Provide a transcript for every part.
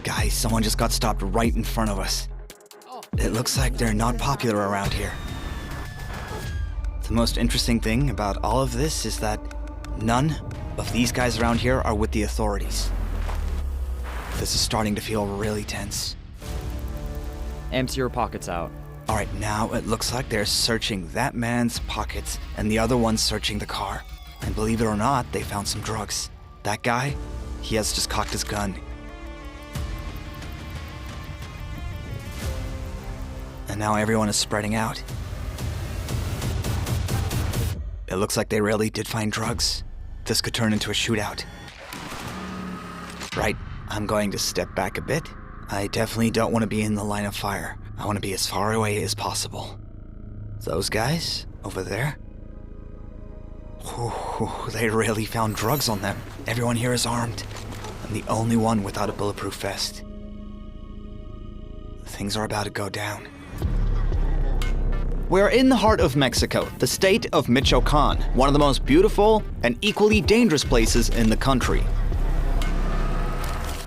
Guys, someone just got stopped right in front of us. It looks like they're not popular around here. The most interesting thing about all of this is that none of these guys around here are with the authorities. This is starting to feel really tense. Empty your pockets out. All right, now it looks like they're searching that man's pockets and the other one's searching the car. And believe it or not, they found some drugs. That guy, he has just cocked his gun. And now everyone is spreading out. It looks like they really did find drugs. This could turn into a shootout. Right, I'm going to step back a bit. I definitely don't want to be in the line of fire. I want to be as far away as possible. Those guys over there? Whew, they really found drugs on them. Everyone here is armed. I'm the only one without a bulletproof vest. Things are about to go down. We're in the heart of Mexico, the state of Michoacan, one of the most beautiful and equally dangerous places in the country.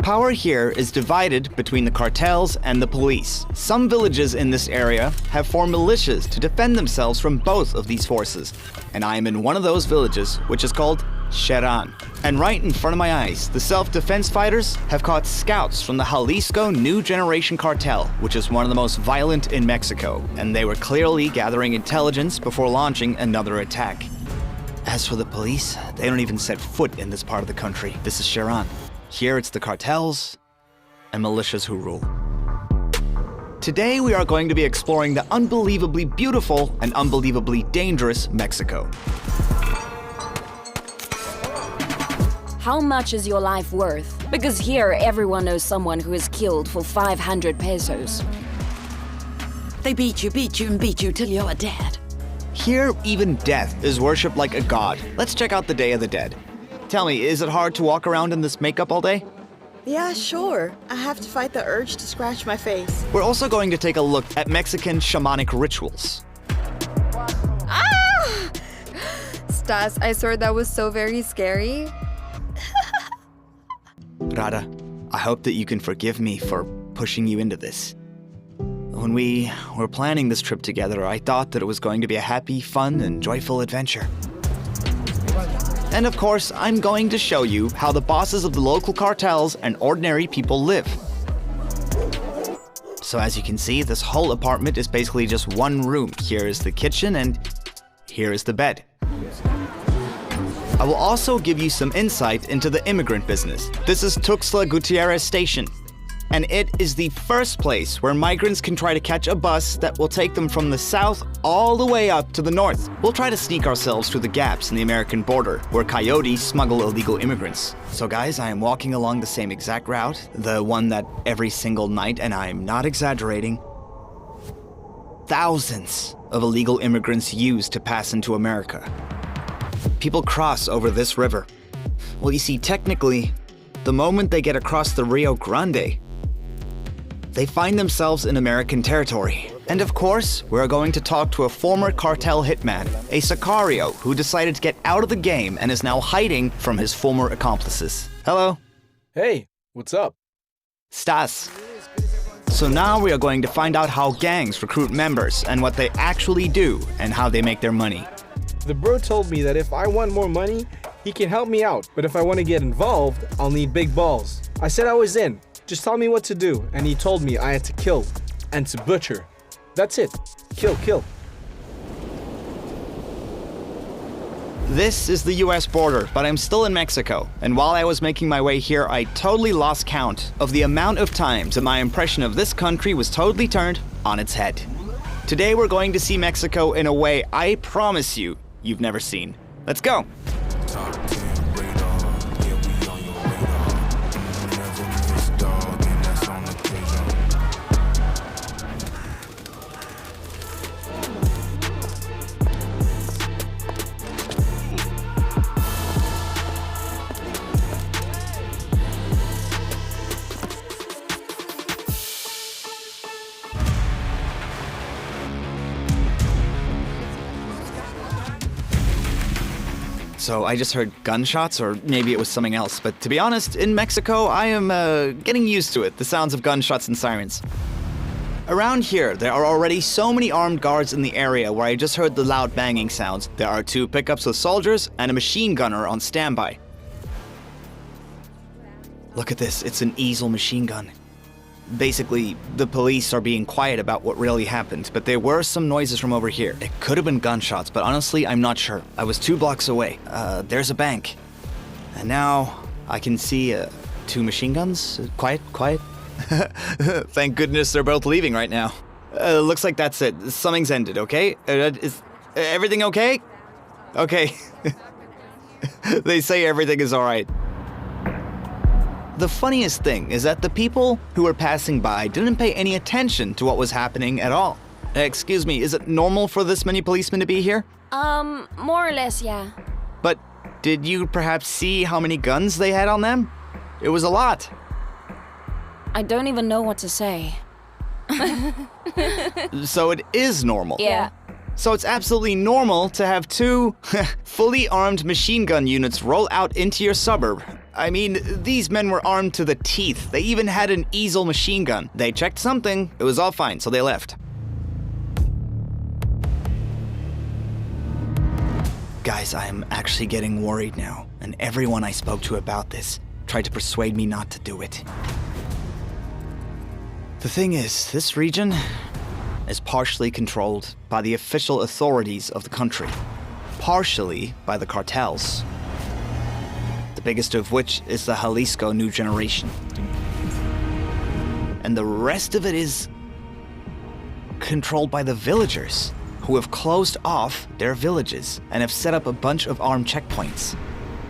Power here is divided between the cartels and the police. Some villages in this area have formed militias to defend themselves from both of these forces. And I am in one of those villages, which is called Cheran. And right in front of my eyes, the self-defense fighters have caught scouts from the Jalisco New Generation Cartel, which is one of the most violent in Mexico. And they were clearly gathering intelligence before launching another attack. As for the police, they don't even set foot in this part of the country. This is Cheran. Here it's the cartels and militias who rule. Today we are going to be exploring the unbelievably beautiful and unbelievably dangerous Mexico. How much is your life worth? Because here everyone knows someone who is killed for 500 pesos. They beat you, and beat you till you're dead. Here, even death is worshipped like a god. Let's check out the Day of the Dead. Tell me, is it hard to walk around in this makeup all day? Yeah, sure. I have to fight the urge to scratch my face. We're also going to take a look at Mexican shamanic rituals. Ah! Stas, I swear that was so very scary. Rada, I hope that you can forgive me for pushing you into this. When we were planning this trip together, I thought that it was going to be a happy, fun, and joyful adventure. And of course, I'm going to show you how the bosses of the local cartels and ordinary people live. So as you can see, this whole apartment is basically just one room. Here is the kitchen and here is the bed. I will also give you some insight into the immigrant business. This is Tuxtla Gutierrez Station, and it is the first place where migrants can try to catch a bus that will take them from the south all the way up to the north. We'll try to sneak ourselves through the gaps in the American border, where coyotes smuggle illegal immigrants. So guys, I am walking along the same exact route, the one that every single night, and I am not exaggerating, thousands of illegal immigrants use to pass into America. People cross over this river. Well, you see, technically, the moment they get across the Rio Grande, they find themselves in American territory. And of course, we're going to talk to a former cartel hitman, a sicario who decided to get out of the game and is now hiding from his former accomplices. Hello. Hey, what's up? Stas. So now we are going to find out how gangs recruit members and what they actually do and how they make their money. The bro told me that if I want more money, he can help me out. But if I want to get involved, I'll need big balls. I said I was in. Just tell me what to do, and he told me I had to kill and to butcher. That's it. Kill, kill. This is the US border, but I'm still in Mexico. And while I was making my way here, I totally lost count of the amount of times that my impression of this country was totally turned on its head. Today we're going to see Mexico in a way I promise you, you've never seen. Let's go. So I just heard gunshots, or maybe it was something else. But to be honest, in Mexico, I am getting used to it, the sounds of gunshots and sirens. Around here, there are already so many armed guards in the area where I just heard the loud banging sounds. There are 2 pickups with soldiers and a machine gunner on standby. Look at this, it's an easel machine gun. Basically, the police are being quiet about what really happened, but there were some noises from over here. It could have been gunshots, but honestly, I'm not sure. I was 2 blocks away. There's a bank. And now I can see 2 machine guns. Quiet. Thank goodness they're both leaving right now. Looks like that's it. Something's ended, okay? Is everything okay? Okay. They say everything is all right. The funniest thing is that the people who were passing by didn't pay any attention to what was happening at all. Excuse me, is it normal for this many policemen to be here? More or less, yeah. But did you perhaps see how many guns they had on them? It was a lot. I don't even know what to say. So it is normal. Yeah. So it's absolutely normal to have 2 fully armed machine gun units roll out into your suburb. I mean, these men were armed to the teeth. They even had an easel machine gun. They checked something, it was all fine, so they left. Guys, I am actually getting worried now, and everyone I spoke to about this tried to persuade me not to do it. The thing is, this region is partially controlled by the official authorities of the country, partially by the cartels. The biggest of which is the Jalisco New Generation. And the rest of it is controlled by the villagers, who have closed off their villages and have set up a bunch of armed checkpoints.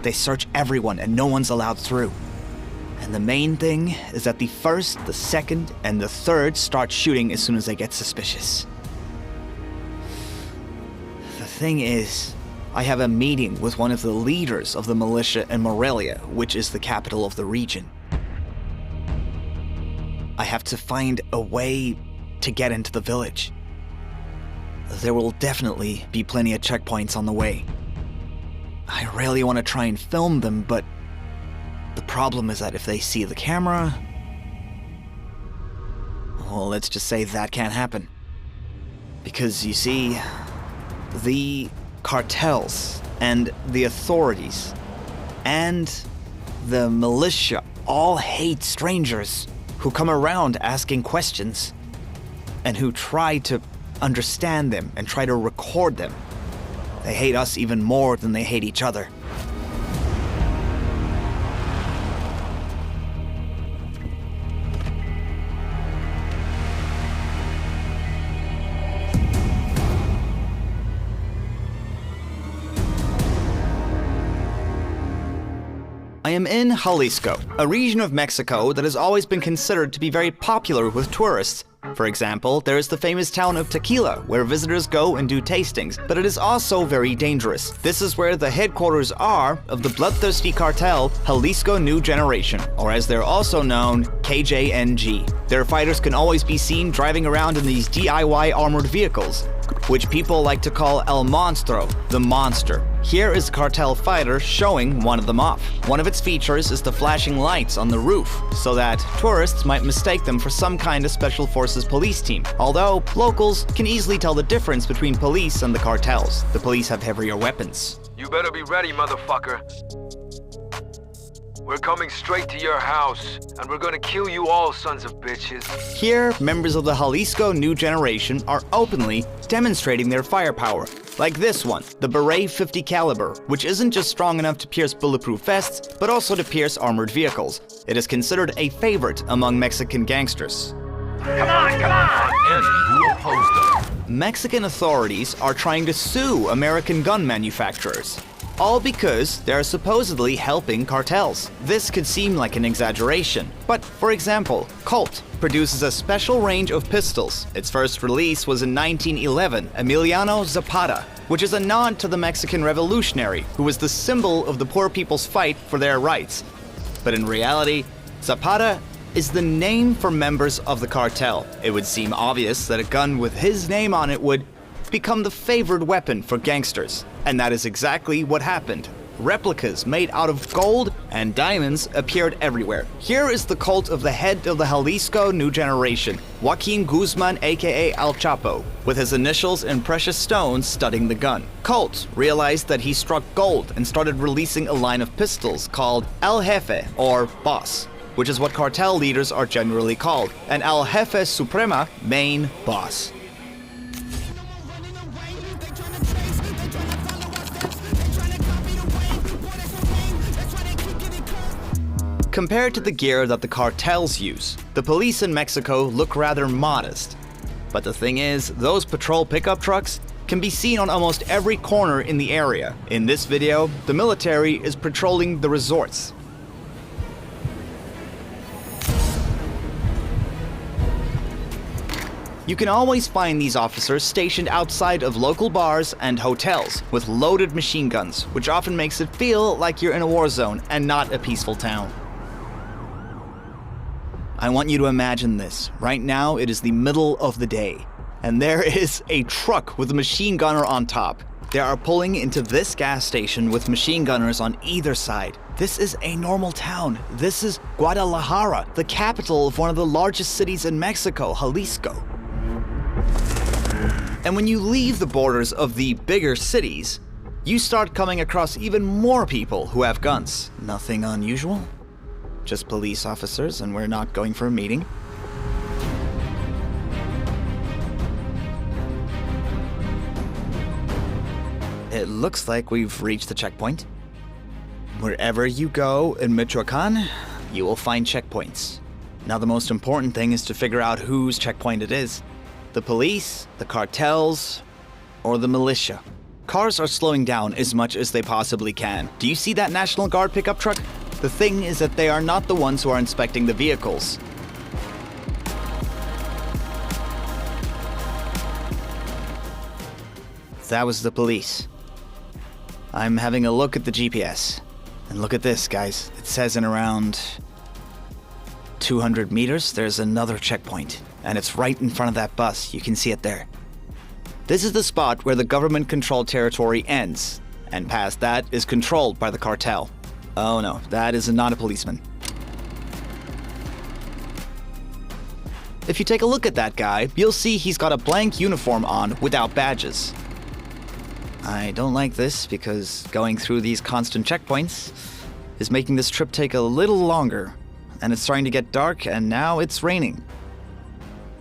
They search everyone and no one's allowed through. And the main thing is that the first, the second, and the third start shooting as soon as they get suspicious. The thing is, I have a meeting with one of the leaders of the militia in Morelia, which is the capital of the region. I have to find a way to get into the village. There will definitely be plenty of checkpoints on the way. I really want to try and film them, but the problem is that if they see the camera, well, let's just say that can't happen. Because you see, the cartels and the authorities and the militia all hate strangers who come around asking questions and who try to understand them and try to record them. They hate us even more than they hate each other. I am in Jalisco, a region of Mexico that has always been considered to be very popular with tourists. For example, there is the famous town of Tequila, where visitors go and do tastings, but it is also very dangerous. This is where the headquarters are of the bloodthirsty cartel Jalisco New Generation, or as they're also known, KJNG. Their fighters can always be seen driving around in these DIY armored vehicles, which people like to call El Monstro, the monster. Here is a cartel fighter showing one of them off. One of its features is the flashing lights on the roof, so that tourists might mistake them for some kind of special forces police team. Although, locals can easily tell the difference between police and the cartels. The police have heavier weapons. You better be ready, motherfucker. We're coming straight to your house, and we're gonna kill you all, sons of bitches. Here, members of the Jalisco New Generation are openly demonstrating their firepower. Like this one, the Beret 50 caliber, which isn't just strong enough to pierce bulletproof vests, but also to pierce armored vehicles. It is considered a favorite among Mexican gangsters. Come on! Any who oppose them. Mexican authorities are trying to sue American gun manufacturers, all because they're supposedly helping cartels. This could seem like an exaggeration, but for example, Colt produces a special range of pistols. Its first release was in 1911, Emiliano Zapata, which is a nod to the Mexican revolutionary who was the symbol of the poor people's fight for their rights. But in reality, Zapata is the name for members of the cartel. It would seem obvious that a gun with his name on it would become the favored weapon for gangsters. And that is exactly what happened. replicas made out of gold and diamonds appeared everywhere. Here is the cult of the head of the Jalisco new generation, Joaquin Guzman aka El Chapo, with his initials in precious stones studding the gun. Cult realized that he struck gold and started releasing a line of pistols called El Jefe, or Boss, which is what cartel leaders are generally called, and El Jefe Suprema, main boss. Compared to the gear that the cartels use, the police in Mexico look rather modest. But the thing is, those patrol pickup trucks can be seen on almost every corner in the area. In this video, the military is patrolling the resorts. You can always find these officers stationed outside of local bars and hotels with loaded machine guns, which often makes it feel like you're in a war zone and not a peaceful town. I want you to imagine this. Right now, it is the middle of the day, and there is a truck with a machine gunner on top. They are pulling into this gas station with machine gunners on either side. This is a normal town. This is Guadalajara, the capital of one of the largest cities in Mexico, Jalisco. And when you leave the borders of the bigger cities, you start coming across even more people who have guns. Nothing unusual. Just police officers, and we're not going for a meeting. It looks like we've reached the checkpoint. Wherever you go in Michoacan, you will find checkpoints. Now the most important thing is to figure out whose checkpoint it is. The police, the cartels, or the militia. Cars are slowing down as much as they possibly can. Do you see that National Guard pickup truck? The thing is that they are not the ones who are inspecting the vehicles. That was the police. I'm having a look at the GPS. And look at this, guys. It says in around 200 meters, there's another checkpoint. And it's right in front of that bus. You can see it there. This is the spot where the government-controlled territory ends. And past that is controlled by the cartel. Oh no, that is not a policeman. If you take a look at that guy, you'll see he's got a blank uniform on without badges. I don't like this because going through these constant checkpoints is making this trip take a little longer. And it's starting to get dark and now it's raining.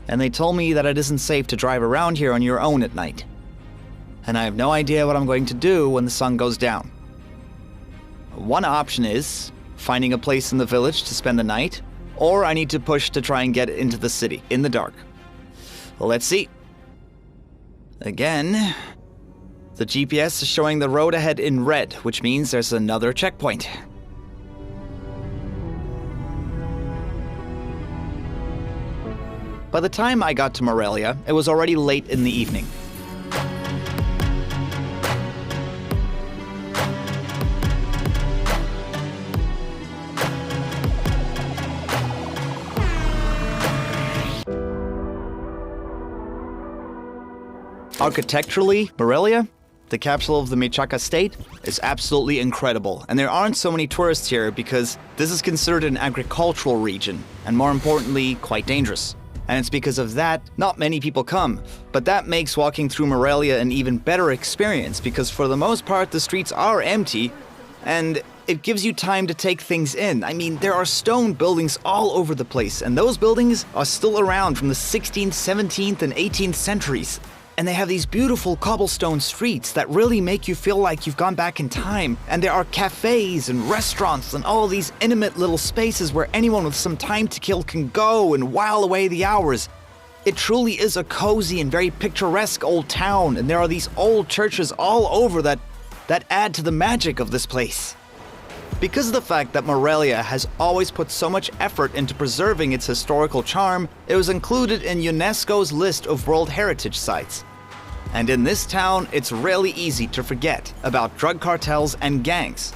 And they told me that it isn't safe to drive around here on your own at night. And I have no idea what I'm going to do when the sun goes down. One option is finding a place in the village to spend the night, or I need to push to try and get into the city in the dark. Well, let's see. Again, the GPS is showing the road ahead in red, which means there's another checkpoint. By the time I got to Morelia, it was already late in the evening. Architecturally, Morelia, the capital of the Michoacan state, is absolutely incredible. And there aren't so many tourists here because this is considered an agricultural region, and more importantly, quite dangerous. And it's because of that, not many people come. But that makes walking through Morelia an even better experience because for the most part, the streets are empty, and it gives you time to take things in. I mean, there are stone buildings all over the place, and those buildings are still around from the 16th, 17th, and 18th centuries. And they have these beautiful cobblestone streets that really make you feel like you've gone back in time. And there are cafes and restaurants and all these intimate little spaces where anyone with some time to kill can go and while away the hours. It truly is a cozy and very picturesque old town, and there are these old churches all over that add to the magic of this place. Because of the fact that Morelia has always put so much effort into preserving its historical charm, it was included in UNESCO's list of World Heritage Sites. And in this town, it's really easy to forget about drug cartels and gangs.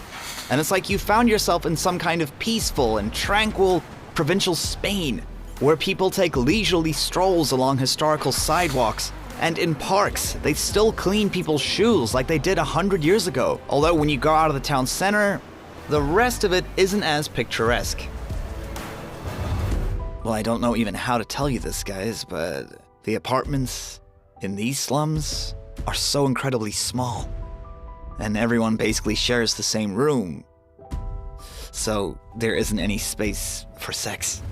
And it's like you found yourself in some kind of peaceful and tranquil provincial Spain, where people take leisurely strolls along historical sidewalks And in parks, they still clean people's shoes like they did 100 years ago. Although when you go out of the town center, the rest of it isn't as picturesque. Well, I don't know even how to tell you this, guys, but the apartments in these slums are so incredibly small. And everyone basically shares the same room. So there isn't any space for sex.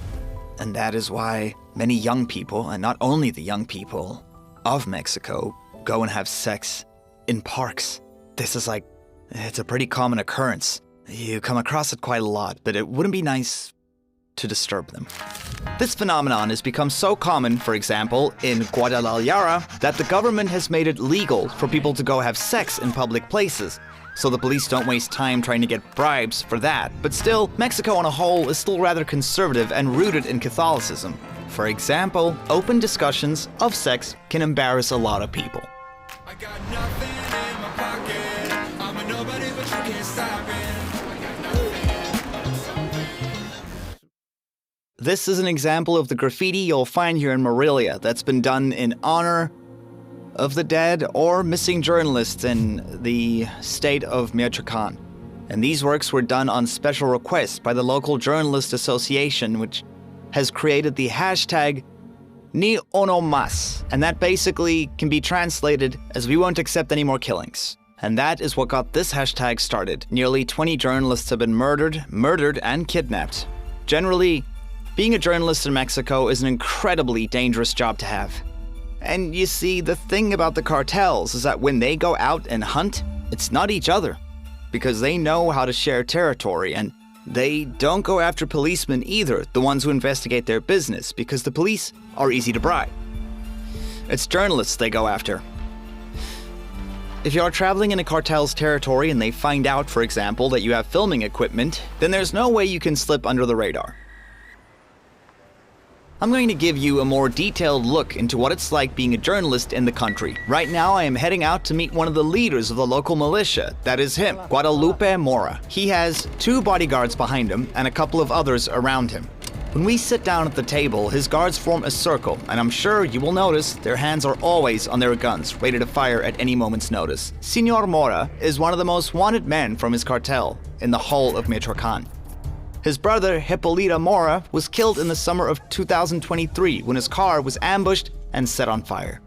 And that is why many young people, and not only the young people of Mexico, go and have sex in parks. This is it's a pretty common occurrence. You come across it quite a lot, but it wouldn't be nice to disturb them. This phenomenon has become so common, for example, in Guadalajara, that the government has made it legal for people to go have sex in public places. So the police don't waste time trying to get bribes for that. But still, Mexico on a whole is still rather conservative and rooted in Catholicism. For example, open discussions of sex can embarrass a lot of people. I got nothing in my pocket. I'm a nobody, but you can't stop it. This is an example of the graffiti you'll find here in Morelia that's been done in honor of the dead or missing journalists in the state of Michoacan. And these works were done on special request by the local journalist association, which has created the hashtag Ni Uno Mas, and that basically can be translated as "we won't accept any more killings." And that is what got this hashtag started. Nearly 20 journalists have been murdered, and kidnapped. Generally, being a journalist in Mexico is an incredibly dangerous job to have. And you see, the thing about the cartels is that when they go out and hunt, it's not each other, because they know how to share territory, and they don't go after policemen either, the ones who investigate their business, because the police are easy to bribe. It's journalists they go after. If you are traveling in a cartel's territory and they find out, for example, that you have filming equipment, then there's no way you can slip under the radar. I'm going to give you a more detailed look into what it's like being a journalist in the country. Right now, I am heading out to meet one of the leaders of the local militia. That is him, Guadalupe Mora. He has 2 bodyguards behind him and a couple of others around him. When we sit down at the table, his guards form a circle, and I'm sure you will notice their hands are always on their guns, ready to fire at any moment's notice. Senor Mora is one of the most wanted men from his cartel in the whole of Michoacan. His brother, Hipólito Mora, was killed in the summer of 2023 when his car was ambushed and set on fire.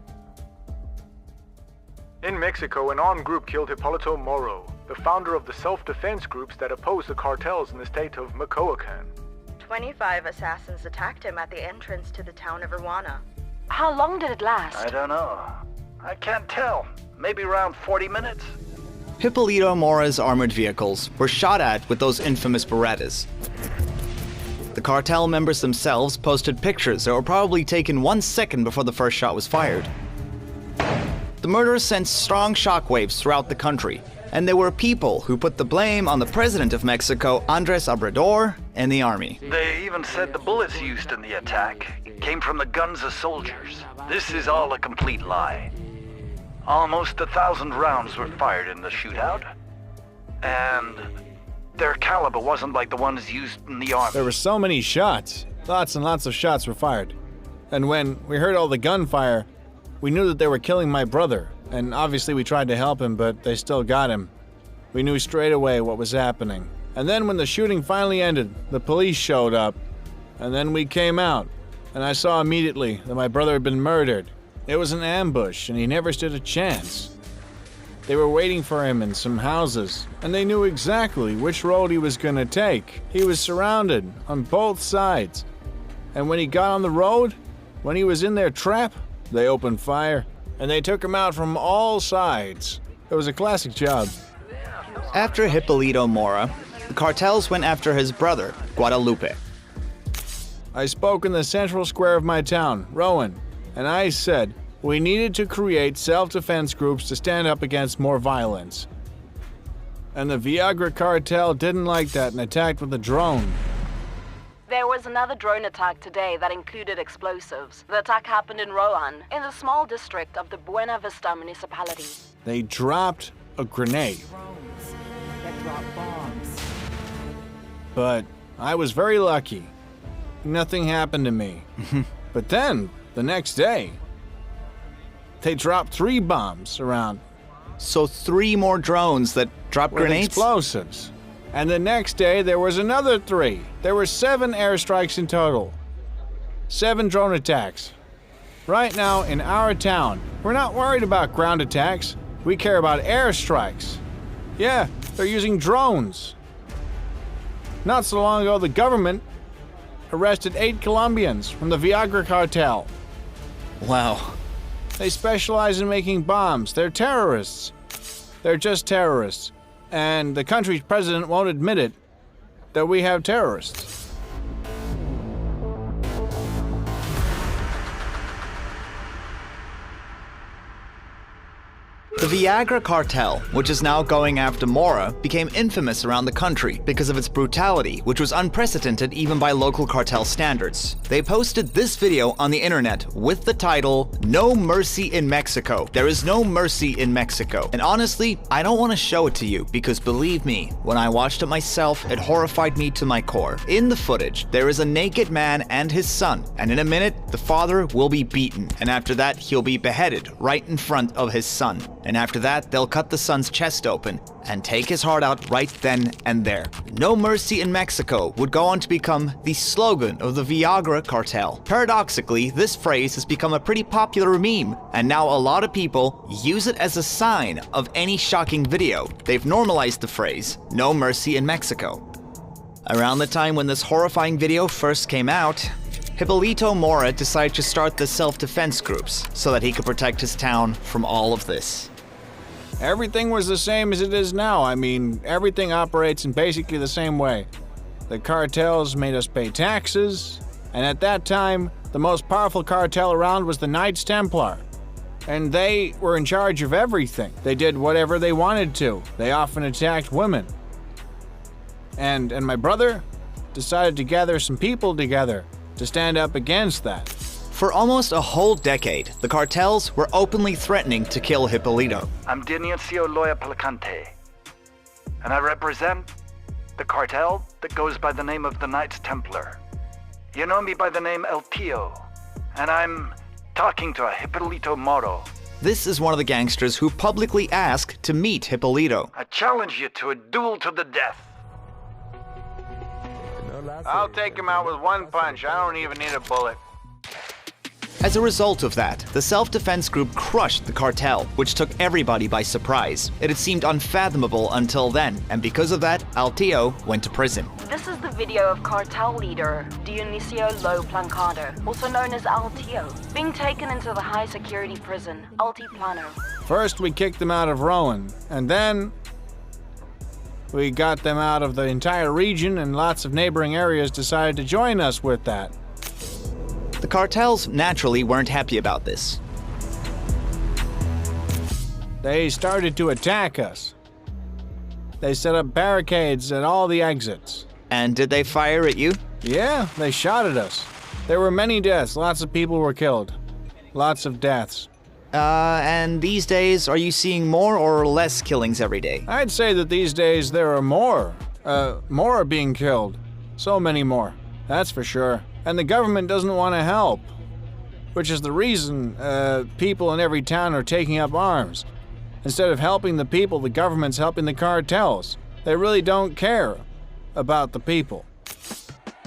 In Mexico, an armed group killed Hipólito Moro, the founder of the self-defense groups that oppose the cartels in the state of Michoacan. 25 assassins attacked him at the entrance to the town of Ruana. How long did it last? I don't know. I can't tell. Maybe around 40 minutes. Hipólito Mora's armored vehicles were shot at with those infamous Berettas. The cartel members themselves posted pictures that were probably taken 1 second before the first shot was fired. The murder sent strong shockwaves throughout the country, and there were people who put the blame on the president of Mexico, Andrés Obrador, and the army. They even said the bullets used in the attack came from the guns of soldiers. This is all a complete lie. Almost 1,000 rounds were fired in the shootout, and their caliber wasn't like the ones used in the army. There were so many shots. Lots and lots of shots were fired. And when we heard all the gunfire, we knew that they were killing my brother. And obviously we tried to help him, but they still got him. We knew straight away what was happening. And then when the shooting finally ended, the police showed up. And then we came out, and I saw immediately that my brother had been murdered. It was an ambush, and he never stood a chance. They were waiting for him in some houses, and they knew exactly which road he was gonna take. He was surrounded on both sides. And when he got on the road, when he was in their trap, they opened fire, and they took him out from all sides. It was a classic job. After Hipólito Mora, the cartels went after his brother, Guadalupe. I spoke in the central square of my town, Rowan, and I said we needed to create self-defense groups to stand up against more violence. And the Viagra cartel didn't like that and attacked with a drone. There was another drone attack today that included explosives. The attack happened in Rohan, in the small district of the Buena Vista municipality. They dropped a grenade. Drones that drop bombs. But I was very lucky. Nothing happened to me. But then, the next day, They dropped 3 bombs around. So 3 more drones that drop with grenades? Explosives. And the next day, there was another 3. There were 7 airstrikes in total. 7 drone attacks. Right now, in our town, we're not worried about ground attacks. We care about airstrikes. Yeah, they're using drones. Not so long ago, the government arrested 8 Colombians from the Viagra cartel. Wow. They specialize in making bombs. They're terrorists. They're just terrorists. And the country's president won't admit it, that we have terrorists. The Viagra cartel, which is now going after Mora, became infamous around the country because of its brutality, which was unprecedented even by local cartel standards. They posted this video on the internet with the title, "No Mercy in Mexico." There is no mercy in Mexico. And honestly, I don't want to show it to you because believe me, when I watched it myself, it horrified me to my core. In the footage, there is a naked man and his son, and in a minute, the father will be beaten, and after that, he'll be beheaded right in front of his son. And after that, they'll cut the son's chest open and take his heart out right then and there. No mercy in Mexico would go on to become the slogan of the Viagra cartel. Paradoxically, this phrase has become a pretty popular meme, and now a lot of people use it as a sign of any shocking video. They've normalized the phrase, no mercy in Mexico. Around the time when this horrifying video first came out, Hipólito Mora decided to start the self-defense groups so that he could protect his town from all of this. Everything was the same as it is now. I mean, everything operates in basically the same way. The cartels made us pay taxes, and at that time, the most powerful cartel around was the Knights Templar. And they were in charge of everything. They did whatever they wanted to. They often attacked women. And my brother decided to gather some people together to stand up against that. For almost a whole decade, the cartels were openly threatening to kill Hipólito. I'm Dionisio Loya Placante, and I represent the cartel that goes by the name of the Knights Templar. You know me by the name El Tío, and I'm talking to a Hipólito Moro. This is one of the gangsters who publicly asked to meet Hipólito. I challenge you to a duel to the death. I'll take him out with one punch. I don't even need a bullet. As a result of that, the self-defense group crushed the cartel, which took everybody by surprise. It had seemed unfathomable until then, and because of that, El Tío went to prison. This is the video of cartel leader Dionisio Lo Plancado, also known as El Tío, being taken into the high-security prison, Altiplano. First, we kicked them out of Rowan, and then we got them out of the entire region, and lots of neighboring areas decided to join us with that. The cartels naturally weren't happy about this. They started to attack us. They set up barricades at all the exits. And did they fire at you? Yeah, they shot at us. There were many deaths. Lots of people were killed. Lots of deaths. And these days, are you seeing more or less killings every day? I'd say that these days there are more. More are being killed. So many more. That's for sure. And the government doesn't want to help, which is the reason people in every town are taking up arms. Instead of helping the people, the government's helping the cartels. They really don't care about the people.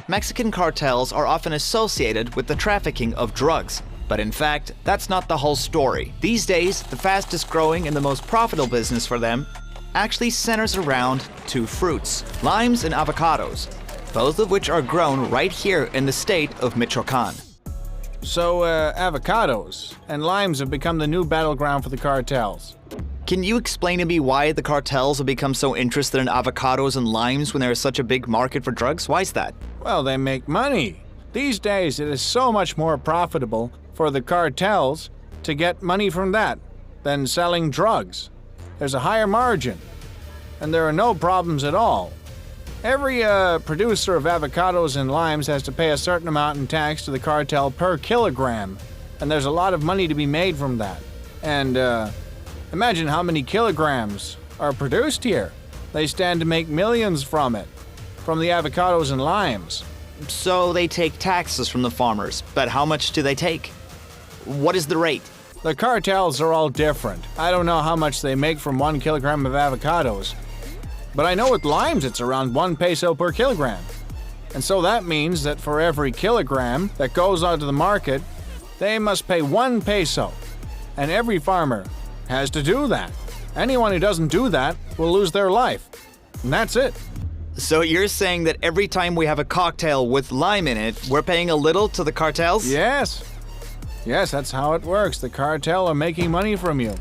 Mexican cartels are often associated with the trafficking of drugs, but in fact, that's not the whole story. These days, the fastest growing and the most profitable business for them actually centers around 2 fruits, limes and avocados, both of which are grown right here in the state of Michoacan. So, avocados and limes have become the new battleground for the cartels. Can you explain to me why the cartels have become so interested in avocados and limes when there is such a big market for drugs? Why is that? Well, they make money. These days, it is so much more profitable for the cartels to get money from that than selling drugs. There's a higher margin, and there are no problems at all. Every producer of avocados and limes has to pay a certain amount in tax to the cartel per kilogram, and there's a lot of money to be made from that. And imagine how many kilograms are produced here. They stand to make millions from it, from the avocados and limes. So they take taxes from the farmers, but how much do they take? What is the rate? The cartels are all different. I don't know how much they make from 1 kilogram of avocados. But I know with limes it's around 1 peso per kilogram. And so that means that for every kilogram that goes onto the market, they must pay 1 peso. And every farmer has to do that. Anyone who doesn't do that will lose their life. And that's it. So you're saying that every time we have a cocktail with lime in it, we're paying a little to the cartels? Yes. Yes, that's how it works. The cartel are making money from you.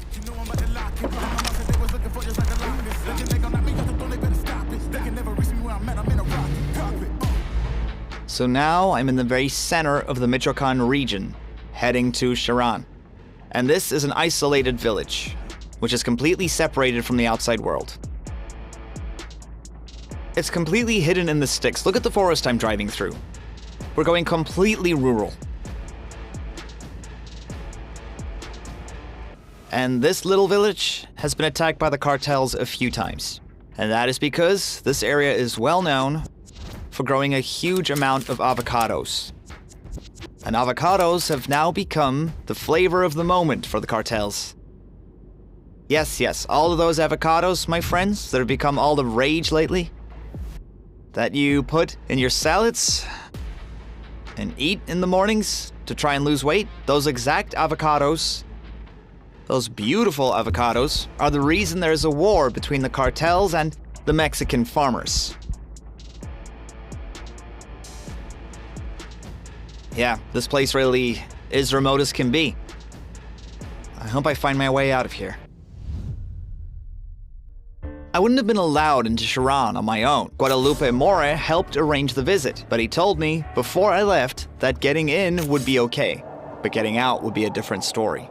So now I'm in the very center of the Michoacan region, heading to Charan. And this is an isolated village, which is completely separated from the outside world. It's completely hidden in the sticks. Look at the forest I'm driving through. We're going completely rural. And this little village has been attacked by the cartels a few times. And that is because this area is well known for growing a huge amount of avocados. And avocados have now become the flavor of the moment for the cartels. Yes, all of those avocados, my friends, that have become all the rage lately, that you put in your salads and eat in the mornings to try and lose weight, those exact avocados, those beautiful avocados, are the reason there's a war between the cartels and the Mexican farmers. Yeah, this place really is remote as can be. I hope I find my way out of here. I wouldn't have been allowed into Charan on my own. Guadalupe More helped arrange the visit, but he told me before I left that getting in would be okay, but getting out would be a different story.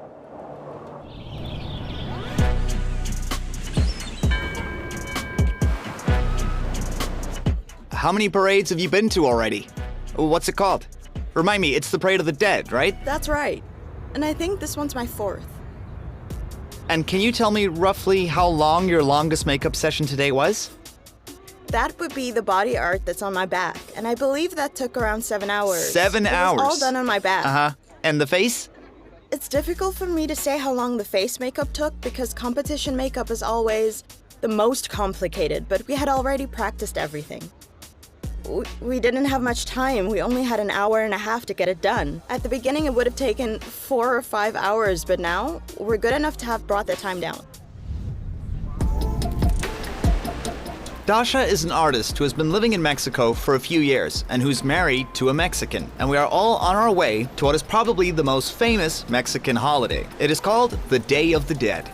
How many parades have you been to already? What's it called? Remind me, it's the Parade of the Dead, right? That's right. And I think this one's my 4th. And can you tell me roughly how long your longest makeup session today was? That would be the body art that's on my back, and I believe that took around 7 hours. 7 hours? It was all done on my back. Uh-huh. And the face? It's difficult for me to say how long the face makeup took because competition makeup is always the most complicated, but we had already practiced everything. We didn't have much time. We only had an hour and a half to get it done. At the beginning, it would have taken 4 or 5 hours, but now we're good enough to have brought the time down. Dasha is an artist who has been living in Mexico for a few years and who's married to a Mexican. And we are all on our way to what is probably the most famous Mexican holiday. It is called the Day of the Dead.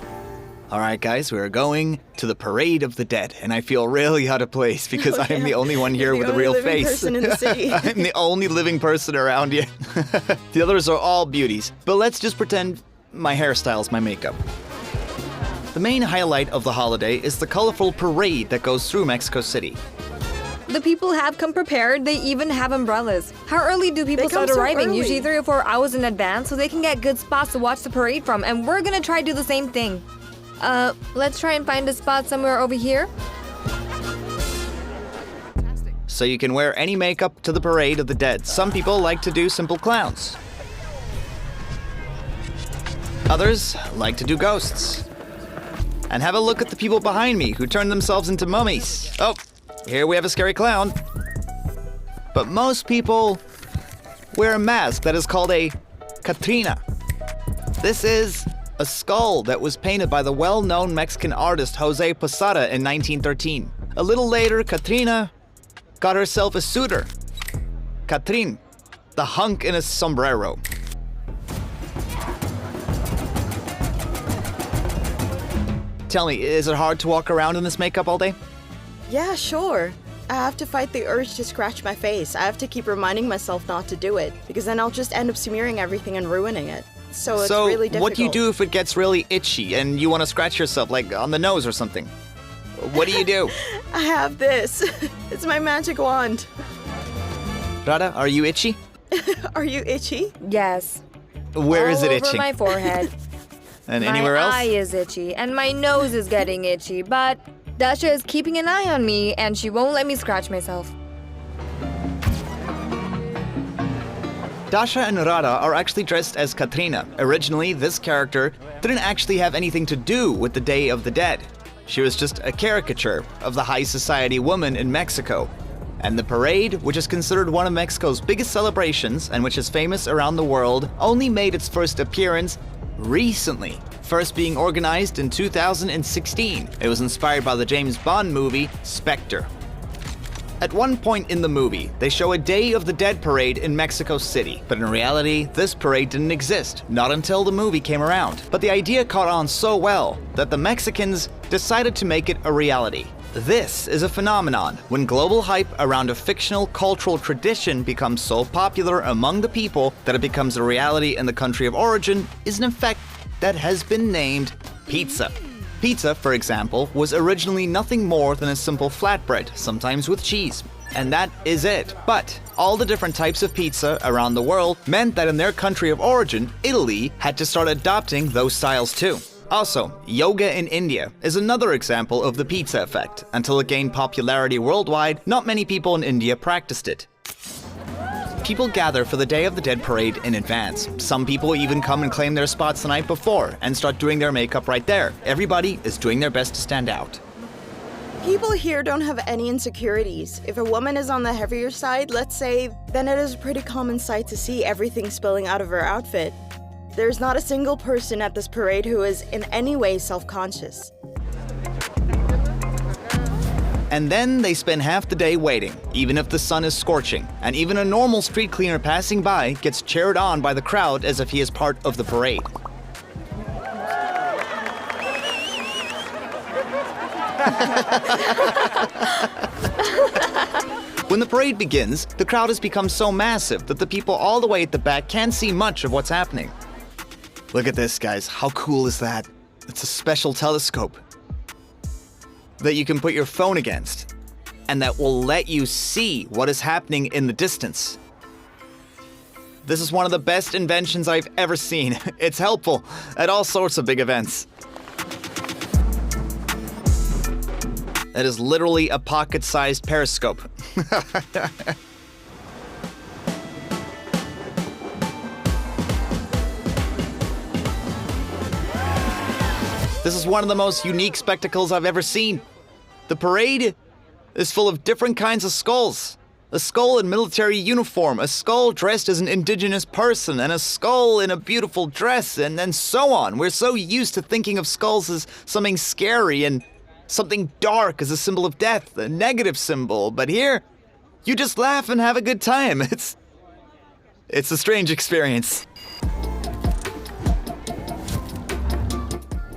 All right, guys, we are going to the Parade of the Dead, and I feel really out of place because I am the only one here with a real face. Person in the city. I'm the only living person around here. The others are all beauties, but let's just pretend my hairstyle's my makeup. The main highlight of the holiday is the colorful parade that goes through Mexico City. The people have come prepared. They even have umbrellas. How early do people start so arriving? early. Usually 3 or 4 hours in advance so they can get good spots to watch the parade from, and we're gonna try to do the same thing. Let's try and find a spot somewhere over here. So you can wear any makeup to the Parade of the Dead. Some people like to do simple clowns. Others like to do ghosts. And have a look at the people behind me who turn themselves into mummies. Oh, here we have a scary clown. But most people wear a mask that is called a Catrina. This is a skull that was painted by the well-known Mexican artist Jose Posada in 1913. A little later, Catrina got herself a suitor, Catrin, the hunk in a sombrero. Tell me, is it hard to walk around in this makeup all day? Yeah, sure. I have to fight the urge to scratch my face. I have to keep reminding myself not to do it, because then I'll just end up smearing everything and ruining it. So it's really difficult. What do you do if it gets really itchy and you want to scratch yourself, like on the nose or something? What do you do? I have this. It's my magic wand. Rada, are you itchy? Are you itchy? Yes. Where is it All itching? over my forehead. And anywhere else? My eye is itchy, and my nose is getting itchy, but Dasha is keeping an eye on me, and she won't let me scratch myself. Dasha and Rada are actually dressed as Katrina. Originally, this character didn't actually have anything to do with the Day of the Dead. She was just a caricature of the high society woman in Mexico. And the parade, which is considered one of Mexico's biggest celebrations and which is famous around the world, only made its first appearance recently, first being organized in 2016. It was inspired by the James Bond movie Spectre. At one point in the movie, they show a Day of the Dead parade in Mexico City, but in reality, this parade didn't exist, not until the movie came around. But the idea caught on so well that the Mexicans decided to make it a reality. This is a phenomenon when global hype around a fictional cultural tradition becomes so popular among the people that it becomes a reality in the country of origin is an effect that has been named pizza. Pizza, for example, was originally nothing more than a simple flatbread, sometimes with cheese. And that is it. But all the different types of pizza around the world meant that in their country of origin, Italy, had to start adopting those styles too. Also, yoga in India is another example of the pizza effect. Until it gained popularity worldwide, not many people in India practiced it. People gather for the Day of the Dead parade in advance. Some people even come and claim their spots the night before and start doing their makeup right there. Everybody is doing their best to stand out. People here don't have any insecurities. If a woman is on the heavier side, let's say, then it is a pretty common sight to see everything spilling out of her outfit. There's not a single person at this parade who is in any way self-conscious. And then they spend half the day waiting, even if the sun is scorching. And even a normal street cleaner passing by gets cheered on by the crowd as if he is part of the parade. When the parade begins, the crowd has become so massive that the people all the way at the back can't see much of what's happening. Look at this, guys. How cool is that? It's a special telescope that you can put your phone against, and that will let you see what is happening in the distance. This is one of the best inventions I've ever seen. It's helpful at all sorts of big events. That is literally a pocket-sized periscope. This is one of the most unique spectacles I've ever seen. The parade is full of different kinds of skulls. A skull in military uniform, a skull dressed as an indigenous person, and a skull in a beautiful dress, and so on. We're so used to thinking of skulls as something scary and something dark as a symbol of death, a negative symbol. But here, you just laugh and have a good time. It's a strange experience.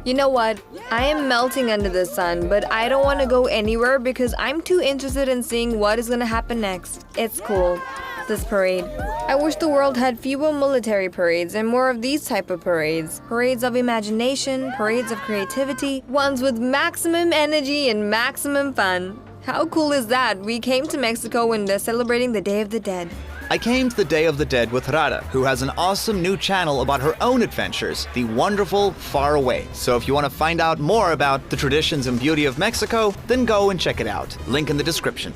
You know what? I am melting under the sun, but I don't want to go anywhere because I'm too interested in seeing what is going to happen next. It's cool, this parade. I wish the world had fewer military parades and more of these type of parades. Parades of imagination, parades of creativity, ones with maximum energy and maximum fun. How cool is that? We came to Mexico when they're celebrating the Day of the Dead. I came to the Day of the Dead with Rada, who has an awesome new channel about her own adventures, The Wonderful Far Away. So if you want to find out more about the traditions and beauty of Mexico, then go and check it out. Link in the description.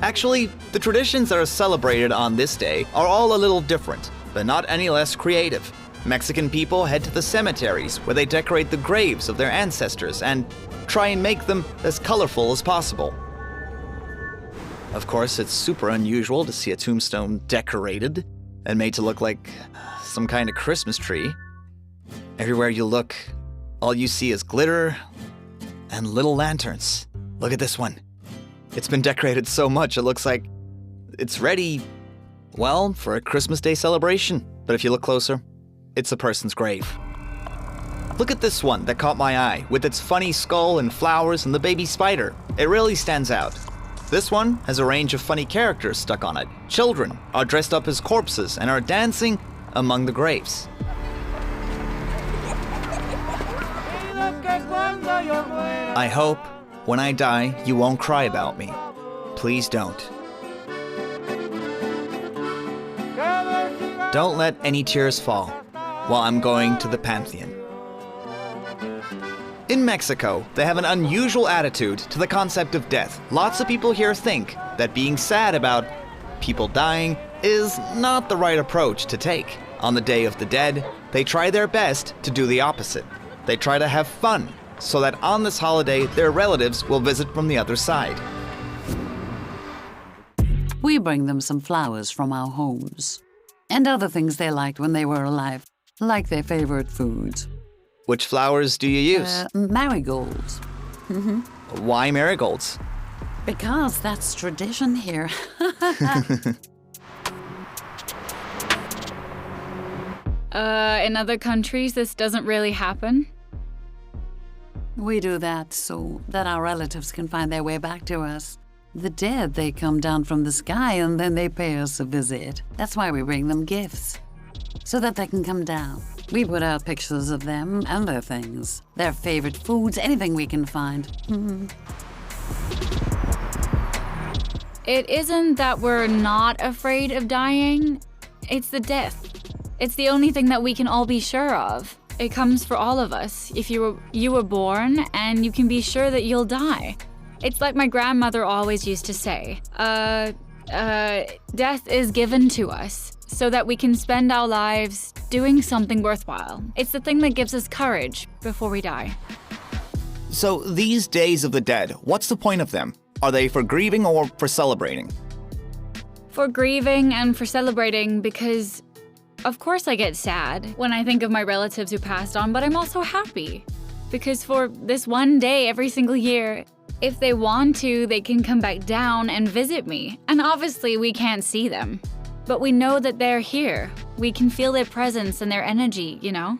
Actually, the traditions that are celebrated on this day are all a little different, but not any less creative. Mexican people head to the cemeteries where they decorate the graves of their ancestors and try and make them as colorful as possible. Of course, it's super unusual to see a tombstone decorated and made to look like some kind of Christmas tree. Everywhere you look, all you see is glitter and little lanterns. Look at this one. It's been decorated so much it looks like it's ready, well, for a Christmas Day celebration. But if you look closer, it's a person's grave. Look at this one that caught my eye, with its funny skull and flowers and the baby spider. It really stands out. This one has a range of funny characters stuck on it. Children are dressed up as corpses and are dancing among the graves. I hope when I die you won't cry about me. Please don't. Don't let any tears fall while I'm going to the Pantheon. In Mexico, they have an unusual attitude to the concept of death. Lots of people here think that being sad about people dying is not the right approach to take. On the Day of the Dead, they try their best to do the opposite. They try to have fun, so that on this holiday, their relatives will visit from the other side. We bring them some flowers from our homes and other things they liked when they were alive, like their favorite foods. Which flowers do you use? Marigolds. Why marigolds? Because that's tradition here. In other countries, this doesn't really happen. We do that so that our relatives can find their way back to us. The dead, they come down from the sky and then they pay us a visit. That's why we bring them gifts, so that they can come down. We put out pictures of them and their things, their favorite foods, anything we can find. It isn't that we're not afraid of dying, it's the death. It's the only thing that we can all be sure of. It comes for all of us. If you were born, and you can be sure that you'll die. It's like my grandmother always used to say, death is given to us so that we can spend our lives doing something worthwhile. It's the thing that gives us courage before we die. So these Days of the Dead, what's the point of them? Are they for grieving or for celebrating? For grieving and for celebrating, because of course I get sad when I think of my relatives who passed on, but I'm also happy. Because for this one day every single year, if they want to, they can come back down and visit me. And obviously we can't see them, but we know that they're here. We can feel their presence and their energy, you know?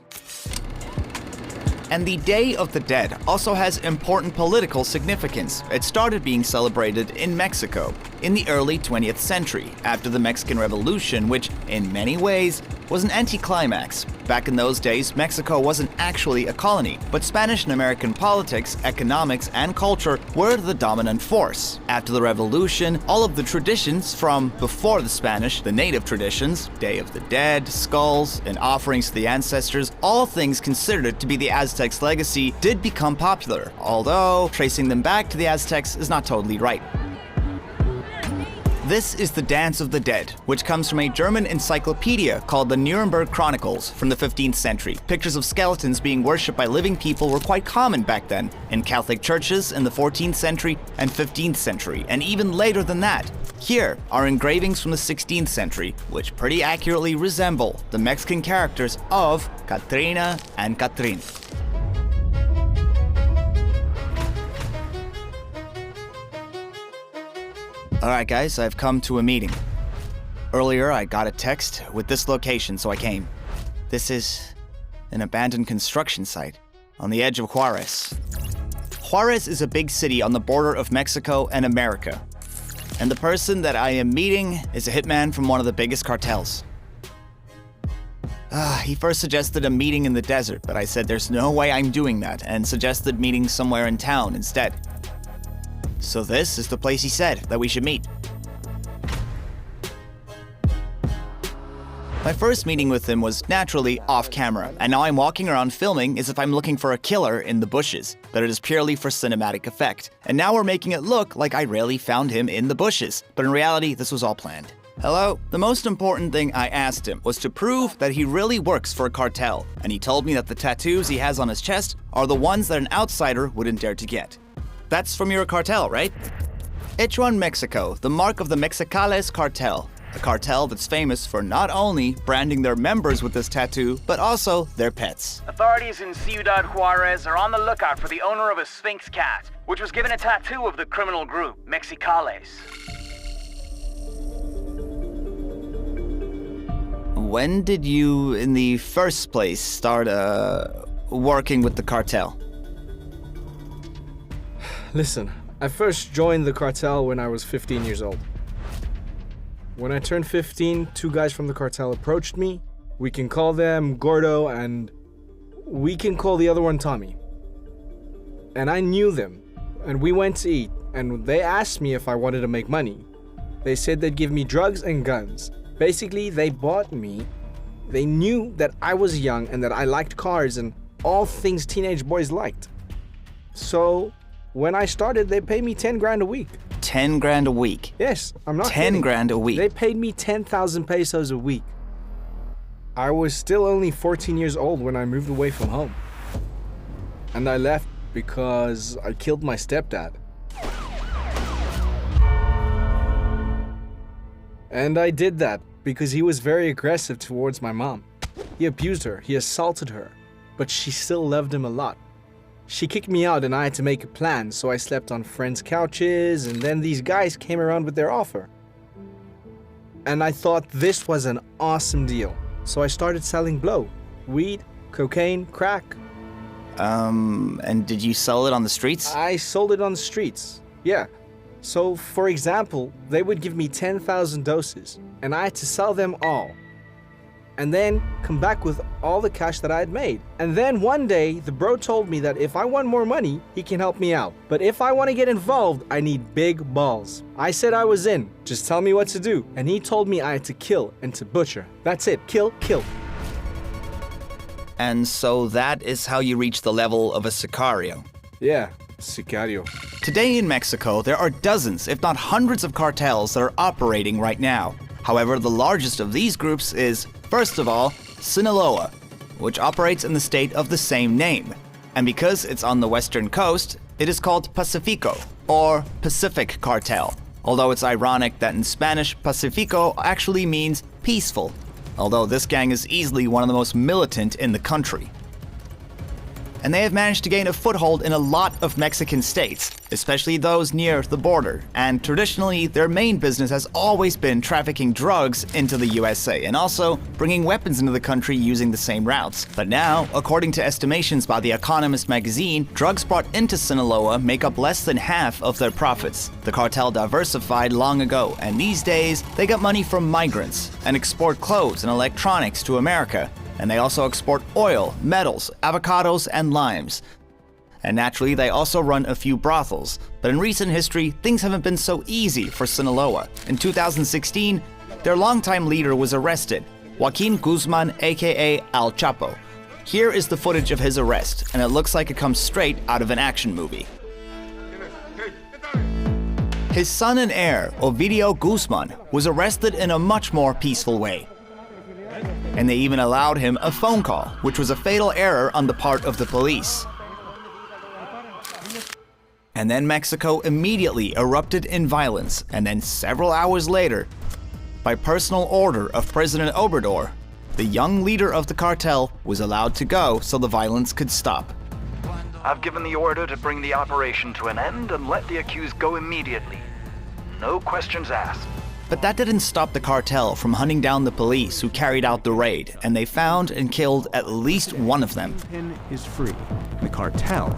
And the Day of the Dead also has important political significance. It started being celebrated in Mexico in the early 20th century, after the Mexican Revolution, which, in many ways, was an anticlimax. Back in those days, Mexico wasn't actually a colony, but Spanish and American politics, economics, and culture were the dominant force. After the Revolution, all of the traditions from before the Spanish, the native traditions, Day of the Dead, skulls, and offerings to the ancestors, all things considered to be the Aztecs' legacy, did become popular, although tracing them back to the Aztecs is not totally right. This is the Dance of the Dead, which comes from a German encyclopedia called the Nuremberg Chronicles from the 15th century. Pictures of skeletons being worshipped by living people were quite common back then, in Catholic churches in the 14th century and 15th century, and even later than that. Here are engravings from the 16th century, which pretty accurately resemble the Mexican characters of Katrina and Katrin. Alright guys, I've come to a meeting. Earlier I got a text with this location, so I came. This is an abandoned construction site on the edge of Juarez. Juarez is a big city on the border of Mexico and America. And the person that I am meeting is a hitman from one of the biggest cartels. He first suggested a meeting in the desert, but I said there's no way I'm doing that, and suggested meeting somewhere in town instead. So this is the place he said that we should meet. My first meeting with him was naturally off camera, and now I'm walking around filming as if I'm looking for a killer in the bushes, but it is purely for cinematic effect. And now we're making it look like I really found him in the bushes, but in reality, this was all planned. Hello? The most important thing I asked him was to prove that he really works for a cartel, and he told me that the tattoos he has on his chest are the ones that an outsider wouldn't dare to get. That's from your cartel, right? Ichuan, Mexico, the mark of the Mexicales cartel. A cartel that's famous for not only branding their members with this tattoo, but also their pets. Authorities in Ciudad Juarez are on the lookout for the owner of a Sphinx cat, which was given a tattoo of the criminal group, Mexicales. When did you, in the first place, start working with the cartel? Listen, I first joined the cartel when I was 15 years old. When I turned 15, two guys from the cartel approached me. We can call them Gordo, and we can call the other one Tommy. And I knew them, and we went to eat, and they asked me if I wanted to make money. They said they'd give me drugs and guns. Basically, they bought me. They knew that I was young and that I liked cars and all things teenage boys liked. So, when I started, they paid me 10 grand a week. 10 grand a week? Yes, I'm not 10 kidding. grand a week? They paid me 10,000 pesos a week. I was still only 14 years old when I moved away from home. And I left because I killed my stepdad. And I did that because he was very aggressive towards my mom. He abused her, he assaulted her, but she still loved him a lot. She kicked me out and I had to make a plan, so I slept on friends' couches, and then these guys came around with their offer. And I thought this was an awesome deal, so I started selling blow. Weed, cocaine, crack. And did you sell it on the streets? I sold it on the streets, yeah. So, for example, they would give me 10,000 doses, and I had to sell them all. And then come back with all the cash that I had made. And then one day, the bro told me that if I want more money, he can help me out. But if I want to get involved, I need big balls. I said I was in, just tell me what to do. And he told me I had to kill and to butcher. That's it, kill, kill. And so that is how you reach the level of a sicario. Yeah, sicario. Today in Mexico, there are dozens, if not hundreds of cartels that are operating right now. However, the largest of these groups is, first of all, Sinaloa, which operates in the state of the same name. And because it's on the western coast, it is called Pacifico, or Pacific Cartel. Although it's ironic that in Spanish, Pacifico actually means peaceful, although this gang is easily one of the most militant in the country. And they have managed to gain a foothold in a lot of Mexican states, especially those near the border. And traditionally, their main business has always been trafficking drugs into the USA and also bringing weapons into the country using the same routes. But now, according to estimations by The Economist magazine, drugs brought into Sinaloa make up less than half of their profits. The cartel diversified long ago, and these days, they got money from migrants and export clothes and electronics to America. And they also export oil, metals, avocados, and limes. And naturally, they also run a few brothels. But in recent history, things haven't been so easy for Sinaloa. In 2016, their longtime leader was arrested, Joaquin Guzman, aka Al Chapo. Here is the footage of his arrest, and it looks like it comes straight out of an action movie. His son and heir, Ovidio Guzman, was arrested in a much more peaceful way. And they even allowed him a phone call, which was a fatal error on the part of the police. And then Mexico immediately erupted in violence, and then several hours later, by personal order of President Obrador, the young leader of the cartel was allowed to go so the violence could stop. I've given the order to bring the operation to an end and let the accused go immediately. No questions asked. But that didn't stop the cartel from hunting down the police who carried out the raid, and they found and killed at least one of them. Is free. The cartel.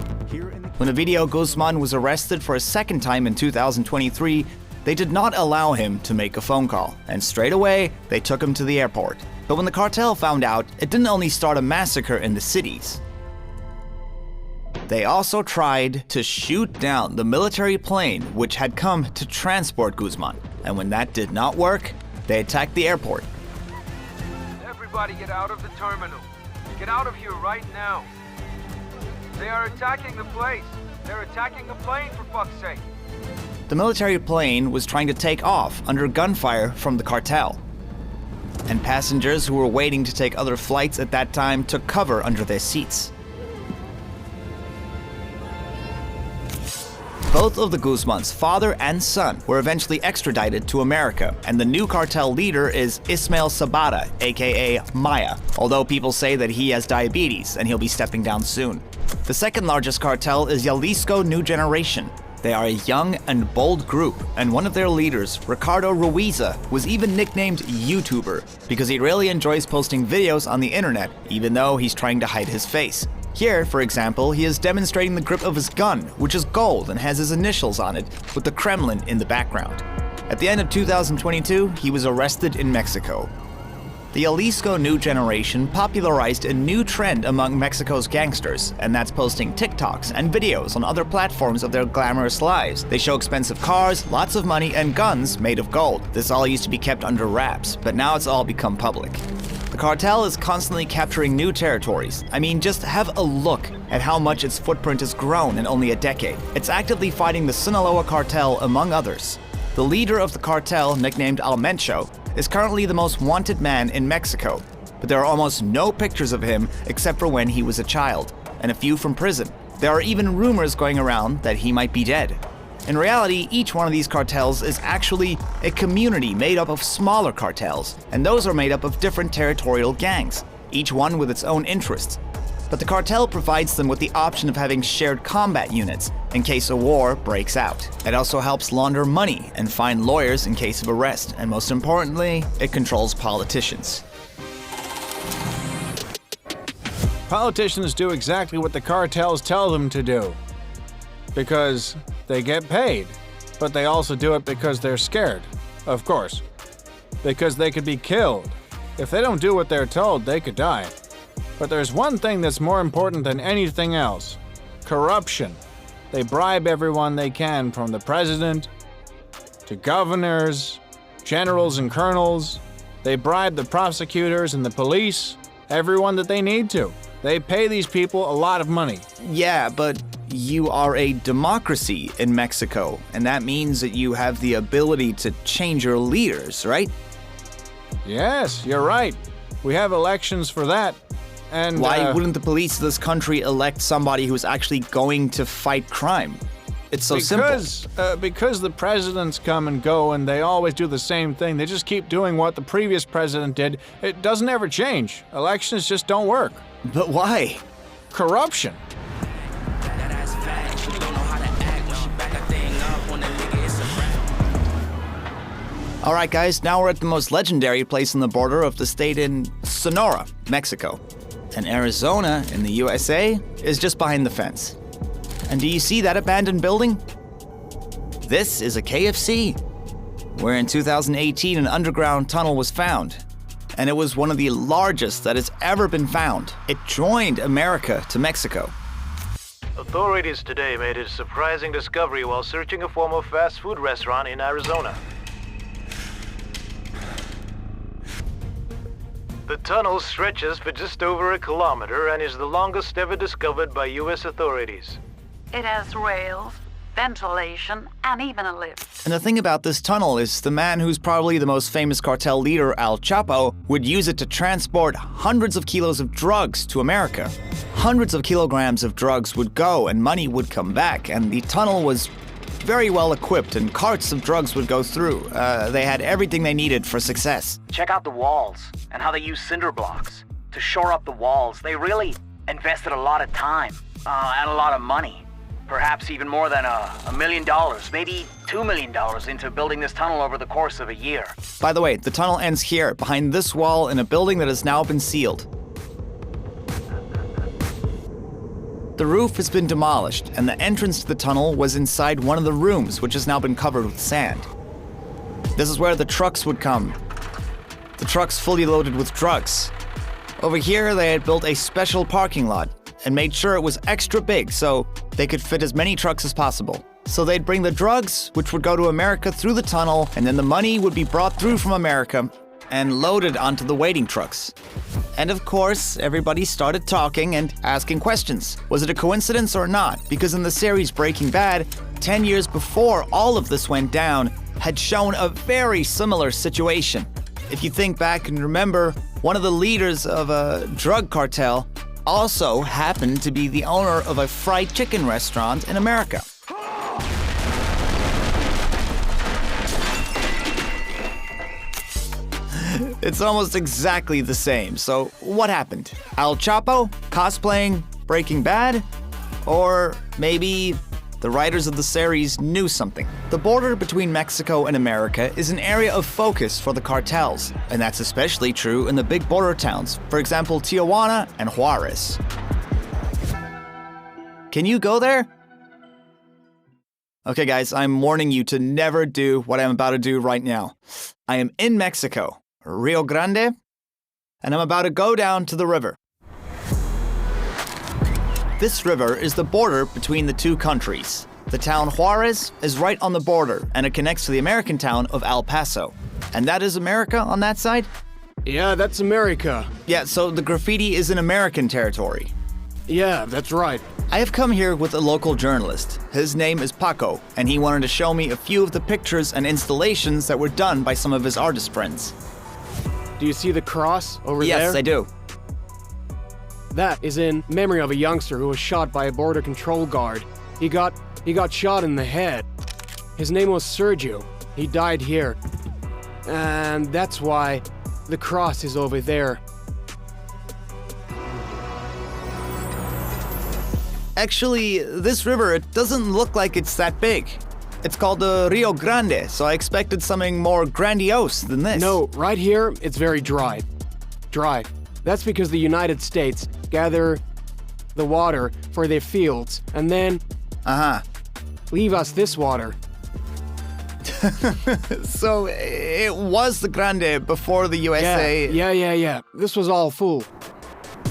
When Ovidio Guzman was arrested for a second time in 2023, they did not allow him to make a phone call, and straight away, they took him to the airport. But when the cartel found out, it didn't only start a massacre in the cities. They also tried to shoot down the military plane which had come to transport Guzman. And when that did not work, they attacked the airport. Everybody get out of the terminal. Get out of here right now. They are attacking the place. They're attacking the plane, for fuck's sake. The military plane was trying to take off under gunfire from the cartel. And passengers who were waiting to take other flights at that time took cover under their seats. Both of the Guzmans, father and son, were eventually extradited to America, and the new cartel leader is Ismael Zapata, aka Maya, although people say that he has diabetes and he'll be stepping down soon. The second largest cartel is Jalisco New Generation. They are a young and bold group, and one of their leaders, Ricardo Ruiza, was even nicknamed YouTuber because he really enjoys posting videos on the internet, even though he's trying to hide his face. Here, for example, he is demonstrating the grip of his gun, which is gold and has his initials on it, with the Kremlin in the background. At the end of 2022, he was arrested in Mexico. The Jalisco New Generation popularized a new trend among Mexico's gangsters, and that's posting TikToks and videos on other platforms of their glamorous lives. They show expensive cars, lots of money, and guns made of gold. This all used to be kept under wraps, but now it's all become public. The The cartel is constantly capturing new territories. I mean, just have a look at how much its footprint has grown in only a decade. It's actively fighting the Sinaloa cartel, among others. The leader of the cartel, nicknamed El Mencho, is currently the most wanted man in Mexico, but there are almost no pictures of him except for when he was a child, and a few from prison. There are even rumors going around that he might be dead. In reality, each one of these cartels is actually a community made up of smaller cartels, and those are made up of different territorial gangs, each one with its own interests. But the cartel provides them with the option of having shared combat units in case a war breaks out. It also helps launder money and find lawyers in case of arrest, and most importantly, it controls politicians. Politicians do exactly what the cartels tell them to do. Because they get paid. But they also do it because they're scared, of course. Because they could be killed. If they don't do what they're told, they could die. But there's one thing that's more important than anything else. Corruption. They bribe everyone they can, from the president to governors, generals and colonels. They bribe the prosecutors and the police, everyone that they need to. They pay these people a lot of money. Yeah, but you are a democracy in Mexico, and that means that you have the ability to change your leaders, right? Yes, you're right. We have elections for that. And why wouldn't the police of this country elect somebody who's actually going to fight crime? It's so simple. Because the presidents come and go and they always do the same thing. They just keep doing what the previous president did. It doesn't ever change. Elections just don't work. But why? Corruption. All right, guys, now we're at the most legendary place on the border of the state in Sonora, Mexico. And Arizona in the USA is just behind the fence. And do you see that abandoned building? This is a KFC, where in 2018 an underground tunnel was found. And it was one of the largest that has ever been found. It joined America to Mexico. Authorities today made a surprising discovery while searching a former fast food restaurant in Arizona. The tunnel stretches for just over a kilometer and is the longest ever discovered by U.S. authorities. It has rails, ventilation, and even a lift. And the thing about this tunnel is the man who's probably the most famous cartel leader, El Chapo, would use it to transport hundreds of kilos of drugs to America. Hundreds of kilograms of drugs would go and money would come back, and the tunnel was very well equipped and carts of drugs would go through. They had everything they needed for success. Check out the walls and how they use cinder blocks to shore up the walls. They really invested a lot of time and a lot of money. Perhaps even more than $1 million, maybe $2 million into building this tunnel over the course of a year. By the way, the tunnel ends here, behind this wall in a building that has now been sealed. The roof has been demolished, and the entrance to the tunnel was inside one of the rooms, which has now been covered with sand. This is where the trucks would come. The trucks fully loaded with drugs. Over here, they had built a special parking lot and made sure it was extra big so they could fit as many trucks as possible. So they'd bring the drugs, which would go to America through the tunnel, and then the money would be brought through from America and loaded onto the waiting trucks. And of course, everybody started talking and asking questions. Was it a coincidence or not? Because in the series Breaking Bad, 10 years before all of this went down, had shown a very similar situation. If you think back and remember, one of the leaders of a drug cartel also happened to be the owner of a fried chicken restaurant in America. It's almost exactly the same. So what happened? El Chapo cosplaying Breaking Bad? Or maybe the writers of the series knew something. The border between Mexico and America is an area of focus for the cartels, and that's especially true in the big border towns, for example, Tijuana and Juarez. Can you go there? Okay guys, I'm warning you to never do what I'm about to do right now. I am in Mexico, Rio Grande, and I'm about to go down to the river. This river is the border between the two countries. The town Juarez is right on the border, and it connects to the American town of El Paso. And that is America on that side? Yeah, that's America. Yeah, so the graffiti is in American territory. Yeah, that's right. I have come here with a local journalist. His name is Paco, and he wanted to show me a few of the pictures and installations that were done by some of his artist friends. Do you see the cross over there? Yes, I do. That is in memory of a youngster who was shot by a border control guard. He got shot in the head. His name was Sergio. He died here. And that's why the cross is over there. Actually, this river, it doesn't look like it's that big. It's called the Rio Grande, so I expected something more grandiose than this. No, right here, it's very dry. Dry. That's because the United States gather the water for their fields and then leave us this water. So it was the Grande before the USA. Yeah. This was all full.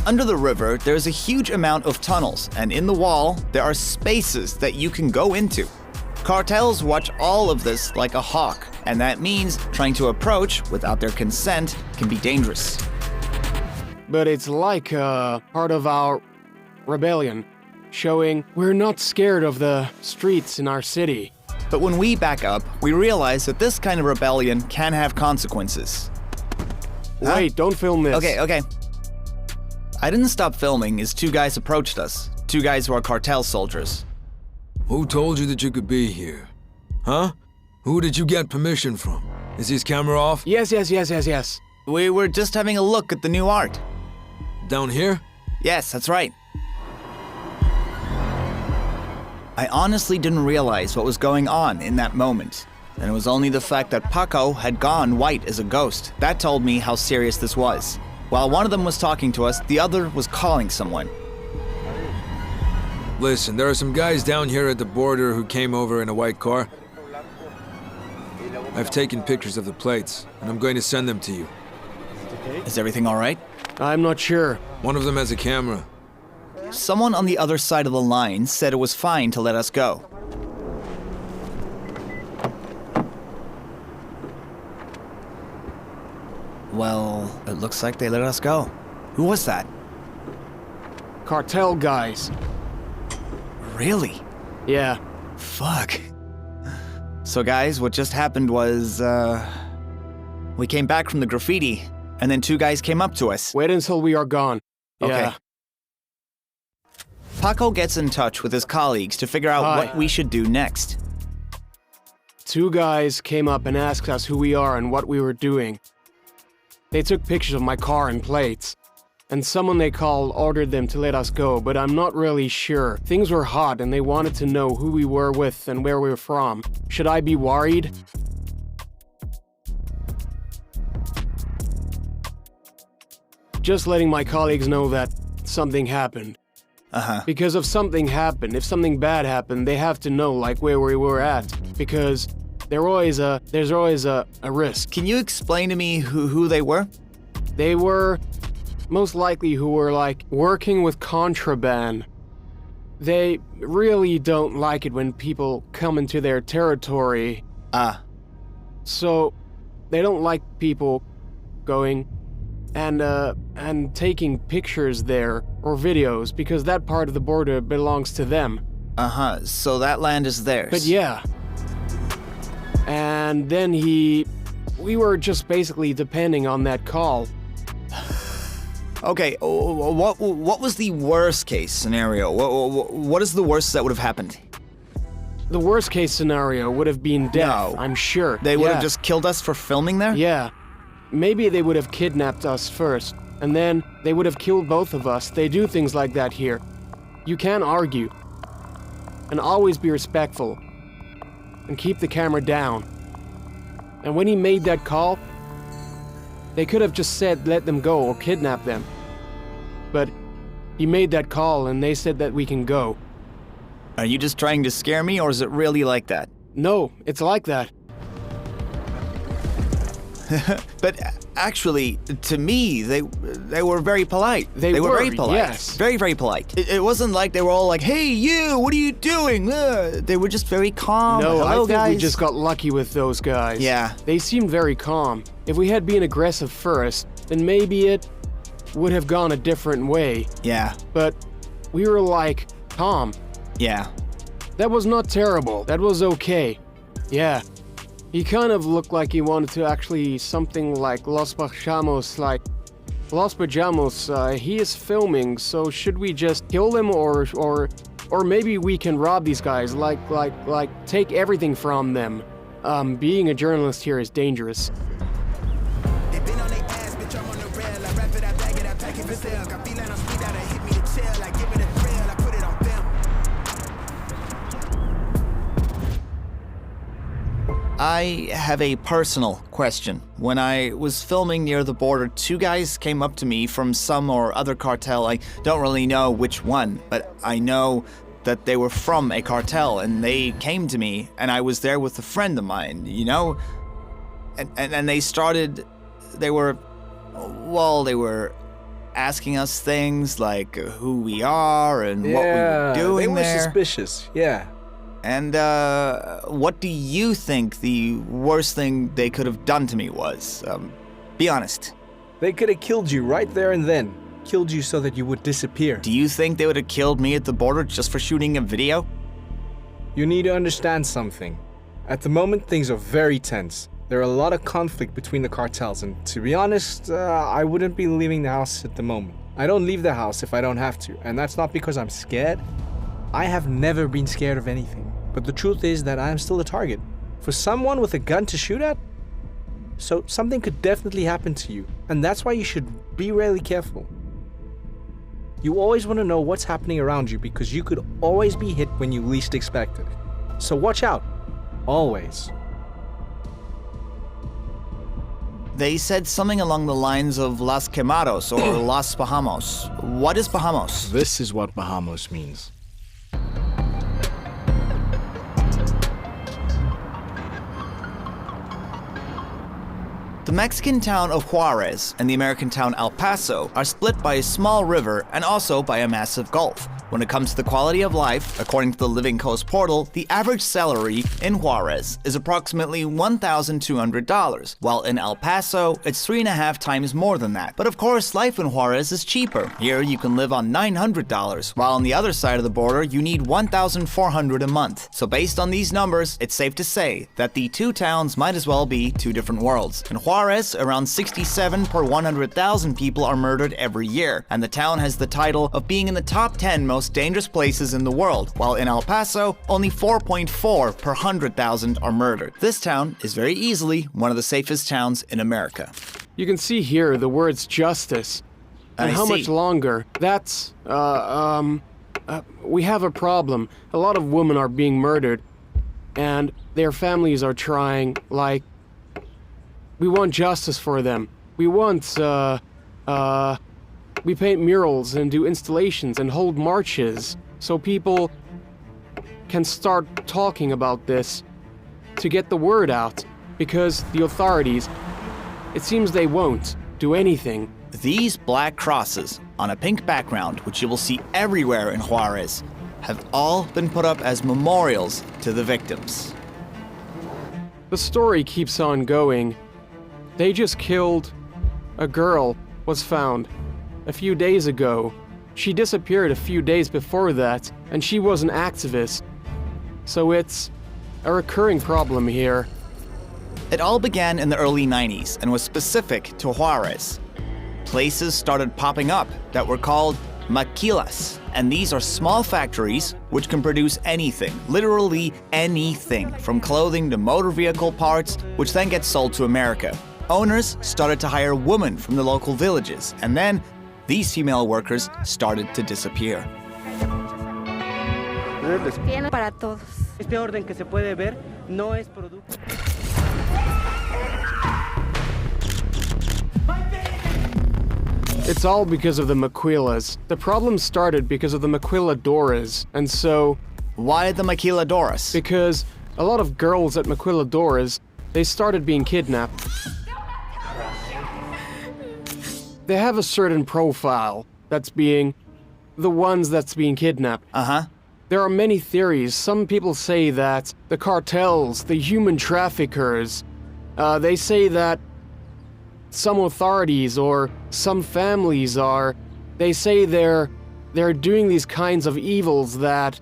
Under the river, there's a huge amount of tunnels, and in the wall, there are spaces that you can go into. Cartels watch all of this like a hawk, and that means trying to approach without their consent can be dangerous. But it's like part of our rebellion, showing we're not scared of the streets in our city. But when we back up, we realize that this kind of rebellion can have consequences. Wait, don't film this. Okay. I didn't stop filming as two guys approached us. Two guys who are cartel soldiers. Who told you that you could be here? Huh? Who did you get permission from? Is his camera off? Yes. We were just having a look at the new art. Down here? Yes, that's right. I honestly didn't realize what was going on in that moment. And it was only the fact that Paco had gone white as a ghost that told me how serious this was. While one of them was talking to us, the other was calling someone. Listen, there are some guys down here at the border who came over in a white car. I've taken pictures of the plates, and I'm going to send them to you. Is everything all right? I'm not sure. One of them has a camera. Someone on the other side of the line said it was fine to let us go. Well, it looks like they let us go. Who was that? Cartel guys. Really? Yeah. Fuck. So guys, what just happened was, we came back from the graffiti, and then two guys came up to us. Wait until we are gone. Okay. Yeah. Paco gets in touch with his colleagues to figure out what we should do next. Two guys came up and asked us who we are and what we were doing. They took pictures of my car and plates. And someone they called ordered them to let us go, but I'm not really sure. Things were hot and they wanted to know who we were with and where we were from. Should I be worried? Just letting my colleagues know that something happened. Because if something happened, if something bad happened, they have to know like where we were at. Because there's always a risk. Can you explain to me who they were? They were most likely who were like working with contraband. They really don't like it when people come into their territory. So they don't like people going and taking pictures there or videos because that part of the border belongs to them. So that land is theirs. But yeah. And then we were just basically depending on that call. Okay, what was the worst case scenario? What is the worst that would have happened? The worst case scenario would have been death, I'm sure. They would have just killed us for filming there? Yeah. Maybe they would have kidnapped us first, and then they would have killed both of us. They do things like that here. You can't argue. And always be respectful. And keep the camera down. And when he made that call, they could have just said let them go or kidnap them. But he made that call and they said that we can go. Are you just trying to scare me or is it really like that? No, it's like that. But actually, to me, they were very polite. They were very polite. Yes. Very, very polite. It wasn't like they were all like, hey, you, what are you doing? They were just very calm. No, hello, I think guys. we just got lucky with those guys. Yeah. They seemed very calm. If we had been aggressive first, then maybe it would have gone a different way. Yeah. But we were like, calm. Yeah. That was not terrible. That was okay. Yeah. He kind of looked like he wanted to actually something like Los Pajamos, he is filming, so should we just kill them or maybe we can rob these guys, like take everything from them. Being a journalist here is dangerous. I have a personal question. When I was filming near the border, two guys came up to me from some or other cartel. I don't really know which one, but I know that they were from a cartel, and they came to me, and I was there with a friend of mine, you know? And they were asking us things like who we are and what we were doing there. They were suspicious, yeah. And what do you think the worst thing they could have done to me was? Be honest. They could have killed you right there and then. Killed you so that you would disappear. Do you think they would have killed me at the border just for shooting a video? You need to understand something. At the moment, things are very tense. There are a lot of conflict between the cartels, and to be honest, I wouldn't be leaving the house at the moment. I don't leave the house if I don't have to, and that's not because I'm scared. I have never been scared of anything. But the truth is that I am still a target. For someone with a gun to shoot at? So something could definitely happen to you. And that's why you should be really careful. You always want to know what's happening around you because you could always be hit when you least expect it. So watch out. Always. They said something along the lines of Las Quemados or Las Bajamos. What is Bajamos? This is what Bajamos means. The Mexican town of Juarez and the American town El Paso are split by a small river and also by a massive gulf. When it comes to the quality of life, according to the Living Coast portal, the average salary in Juarez is approximately $1,200, while in El Paso, it's 3.5 times more than that. But of course, life in Juarez is cheaper. Here, you can live on $900, while on the other side of the border, you need $1,400 a month. So based on these numbers, it's safe to say that the two towns might as well be two different worlds. In Juarez, around 67 per 100,000 people are murdered every year, and the town has the title of being in the top 10 most dangerous places in the world, while in El Paso, only 4.4 per 100,000 are murdered. This town is very easily one of the safest towns in America. You can see here the words justice. And how much longer? That's, we have a problem. A lot of women are being murdered, and their families are trying, we want justice for them. We want, we paint murals and do installations and hold marches so people can start talking about this to get the word out, because the authorities, it seems they won't do anything. These black crosses on a pink background, which you will see everywhere in Juarez, have all been put up as memorials to the victims. The story keeps on going. They just killed a girl, was found a few days ago. She disappeared a few days before that, and she was an activist. So it's a recurring problem here. It all began in the early 90s and was specific to Juarez. Places started popping up that were called maquilas, and these are small factories which can produce anything, literally anything, from clothing to motor vehicle parts, which then get sold to America. Owners started to hire women from the local villages, and then these female workers started to disappear. Para todos. Este orden que se puede ver no es producto. It's all because of the maquilas. The problem started because of the maquiladoras, and so... Why the maquiladoras? Because a lot of girls at maquiladoras, they started being kidnapped. They have a certain profile that's being the ones that's being kidnapped. There are many theories. Some people say that the cartels, the human traffickers, they say that some authorities or some families they say they're doing these kinds of evils that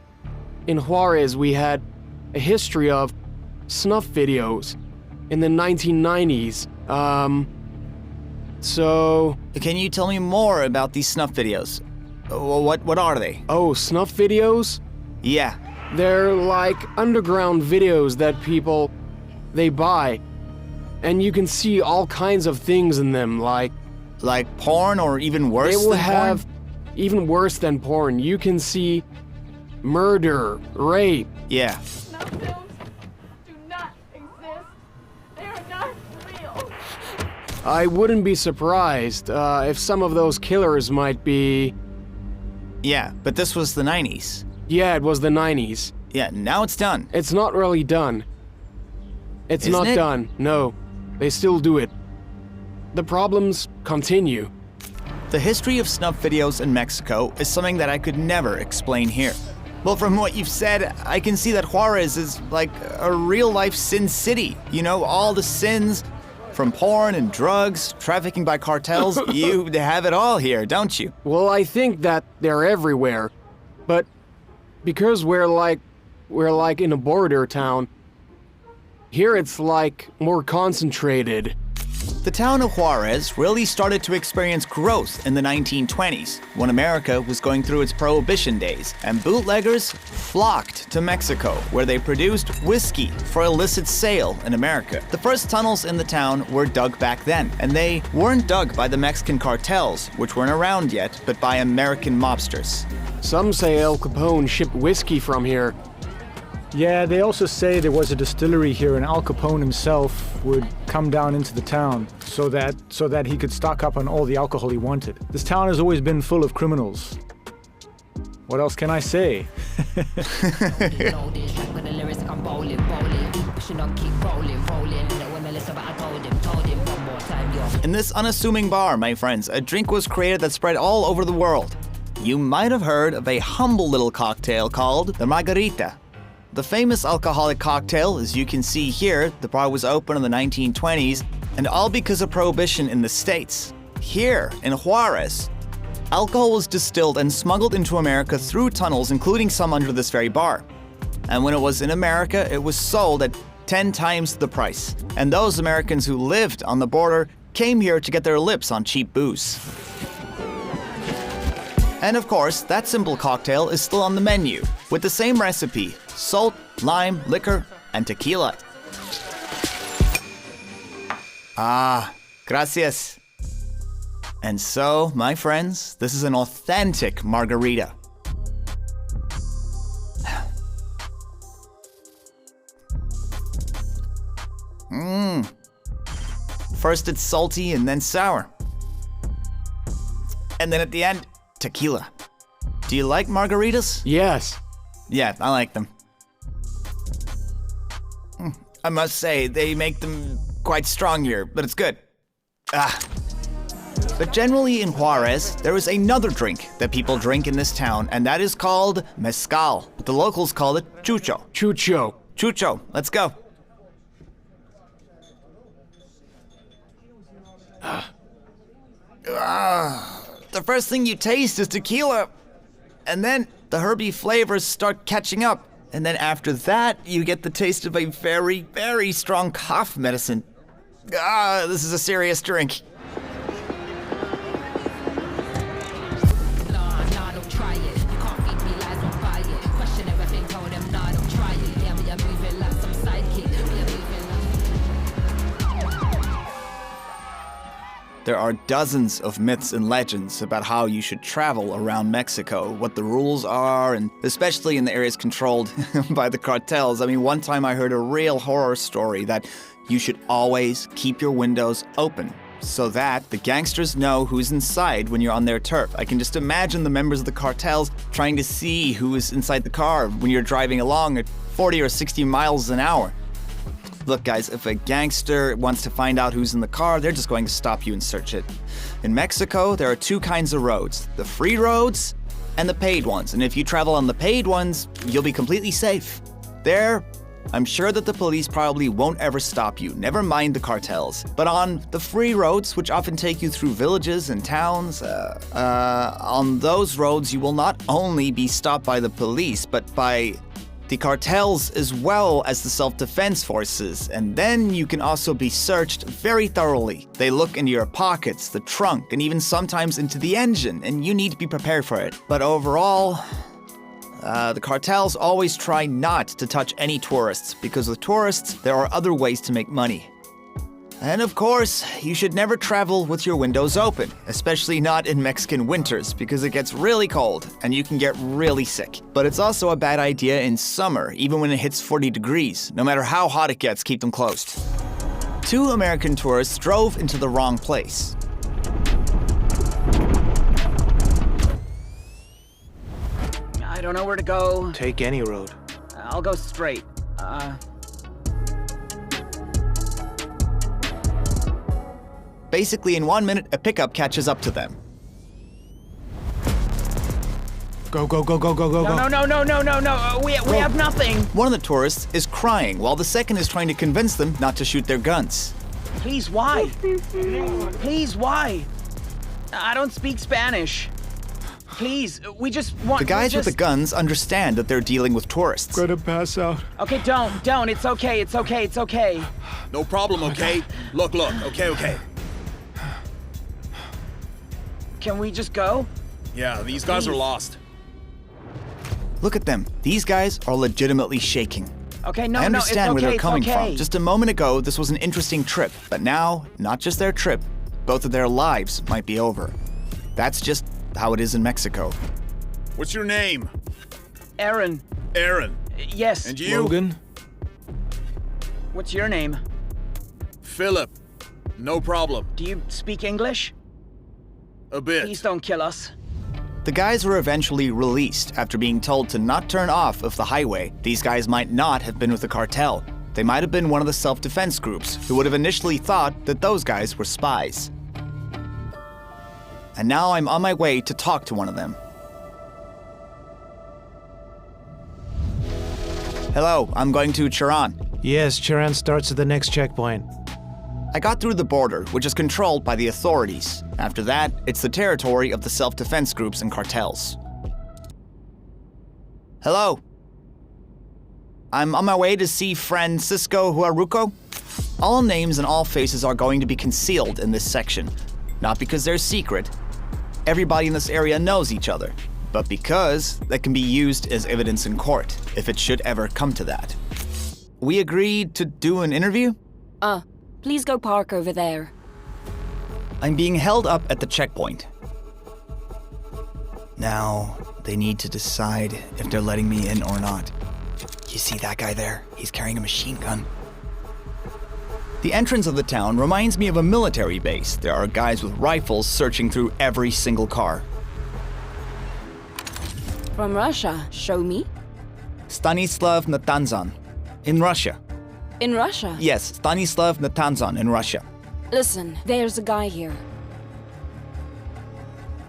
in Juarez we had a history of snuff videos in the 1990s. So... Can you tell me more about these snuff videos? What are they? Oh, snuff videos? Yeah. They're like underground videos that people, they buy. And you can see all kinds of things in them, like... Like porn or even worse than porn? They will have even worse than porn. You can see murder, rape. Yeah. Snuff films do not exist. They are not real. I wouldn't be surprised if some of those killers might be... Yeah, but this was the 90s. Yeah, it was the 90s. Yeah, now it's done. It's not really done. It's not done, no. They still do it. The problems continue. The history of snuff videos in Mexico is something that I could never explain here. Well, from what you've said, I can see that Juarez is like a real-life sin city. You know, all the sins from porn and drugs, trafficking by cartels, you have it all here, don't you? Well, I think that they're everywhere. But because we're like in a border town, here it's like more concentrated. The town of Juarez really started to experience growth in the 1920s, when America was going through its prohibition days, and bootleggers flocked to Mexico, where they produced whiskey for illicit sale in America. The first tunnels in the town were dug back then, and they weren't dug by the Mexican cartels, which weren't around yet, but by American mobsters. Some say Al Capone shipped whiskey from here. Yeah, they also say there was a distillery here and Al Capone himself would come down into the town so that he could stock up on all the alcohol he wanted. This town has always been full of criminals. What else can I say? In this unassuming bar, my friends, a drink was created that spread all over the world. You might have heard of a humble little cocktail called the margarita. The famous alcoholic cocktail, as you can see here, the bar was open in the 1920s, and all because of prohibition in the States. Here, in Juarez, alcohol was distilled and smuggled into America through tunnels, including some under this very bar. And when it was in America, it was sold at 10 times the price. And those Americans who lived on the border came here to get their lips on cheap booze. And of course, that simple cocktail is still on the menu, with the same recipe: salt, lime, liquor, and tequila. Ah, gracias. And so, my friends, this is an authentic margarita. First it's salty and then sour. And then at the end, tequila. Do you like margaritas? Yes. Yeah, I like them. I must say, they make them quite strong here, but it's good. But generally in Juarez, there is another drink that people drink in this town, and that is called mezcal. But the locals call it chucho. Chucho. Chucho, let's go. The first thing you taste is tequila, and then the herby flavors start catching up. And then after that, you get the taste of a very, very strong cough medicine. This is a serious drink. There are dozens of myths and legends about how you should travel around Mexico, what the rules are, and especially in the areas controlled by the cartels. I mean, one time I heard a real horror story that you should always keep your windows open so that the gangsters know who's inside when you're on their turf. I can just imagine the members of the cartels trying to see who is inside the car when you're driving along at 40 or 60 miles an hour. Look, guys, if a gangster wants to find out who's in the car, they're just going to stop you and search it. In Mexico, there are two kinds of roads: the free roads and the paid ones. And if you travel on the paid ones, you'll be completely safe. There, I'm sure that the police probably won't ever stop you, never mind the cartels. But on the free roads, which often take you through villages and towns, on those roads you will not only be stopped by the police, but by the cartels as well as the self-defense forces, and then you can also be searched very thoroughly. They look into your pockets, the trunk, and even sometimes into the engine, and you need to be prepared for it. But overall, the cartels always try not to touch any tourists, because with tourists, there are other ways to make money. And of course, you should never travel with your windows open, especially not in Mexican winters, because it gets really cold and you can get really sick. But it's also a bad idea in summer, even when it hits 40 degrees. No matter how hot it gets, keep them closed. 2 American tourists drove into the wrong place. I don't know where to go. Take any road. I'll go straight. Basically, in 1 minute, a pickup catches up to them. Go, go, go, go, go, go, go. No. We have nothing. One of the tourists is crying, while the second is trying to convince them not to shoot their guns. Please, why? Please, why? I don't speak Spanish. Please, we just want... The guys with the guns understand that they're dealing with tourists. Gonna pass out. Okay, don't. It's okay. No problem, okay? Look, okay. Can we just go? Yeah, these guys are lost. Look at them. These guys are legitimately shaking. Okay, I understand where they're coming from. Just a moment ago, this was an interesting trip. But now, not just their trip, both of their lives might be over. That's just how it is in Mexico. What's your name? Aaron. Aaron. Yes. And you? Logan. What's your name? Philip. No problem. Do you speak English? A bit. Please don't kill us. The guys were eventually released after being told to not turn off of the highway. These guys might not have been with the cartel. They might have been one of the self-defense groups who would have initially thought that those guys were spies. And now I'm on my way to talk to one of them. Hello, I'm going to Charan. Yes, Charan starts at the next checkpoint. I got through the border, which is controlled by the authorities. After that, it's the territory of the self-defense groups and cartels. Hello. I'm on my way to see Francisco Huaruco. All names and all faces are going to be concealed in this section. Not because they're secret. Everybody in this area knows each other. But because that can be used as evidence in court, if it should ever come to that. We agreed to do an interview? Please go park over there. I'm being held up at the checkpoint. Now, they need to decide if they're letting me in or not. You see that guy there? He's carrying a machine gun. The entrance of the town reminds me of a military base. There are guys with rifles searching through every single car. From Russia, show me. Stanislav Natanzan. In Russia. In Russia? Yes, Stanislav Natanzan in Russia. Listen, there's a guy here.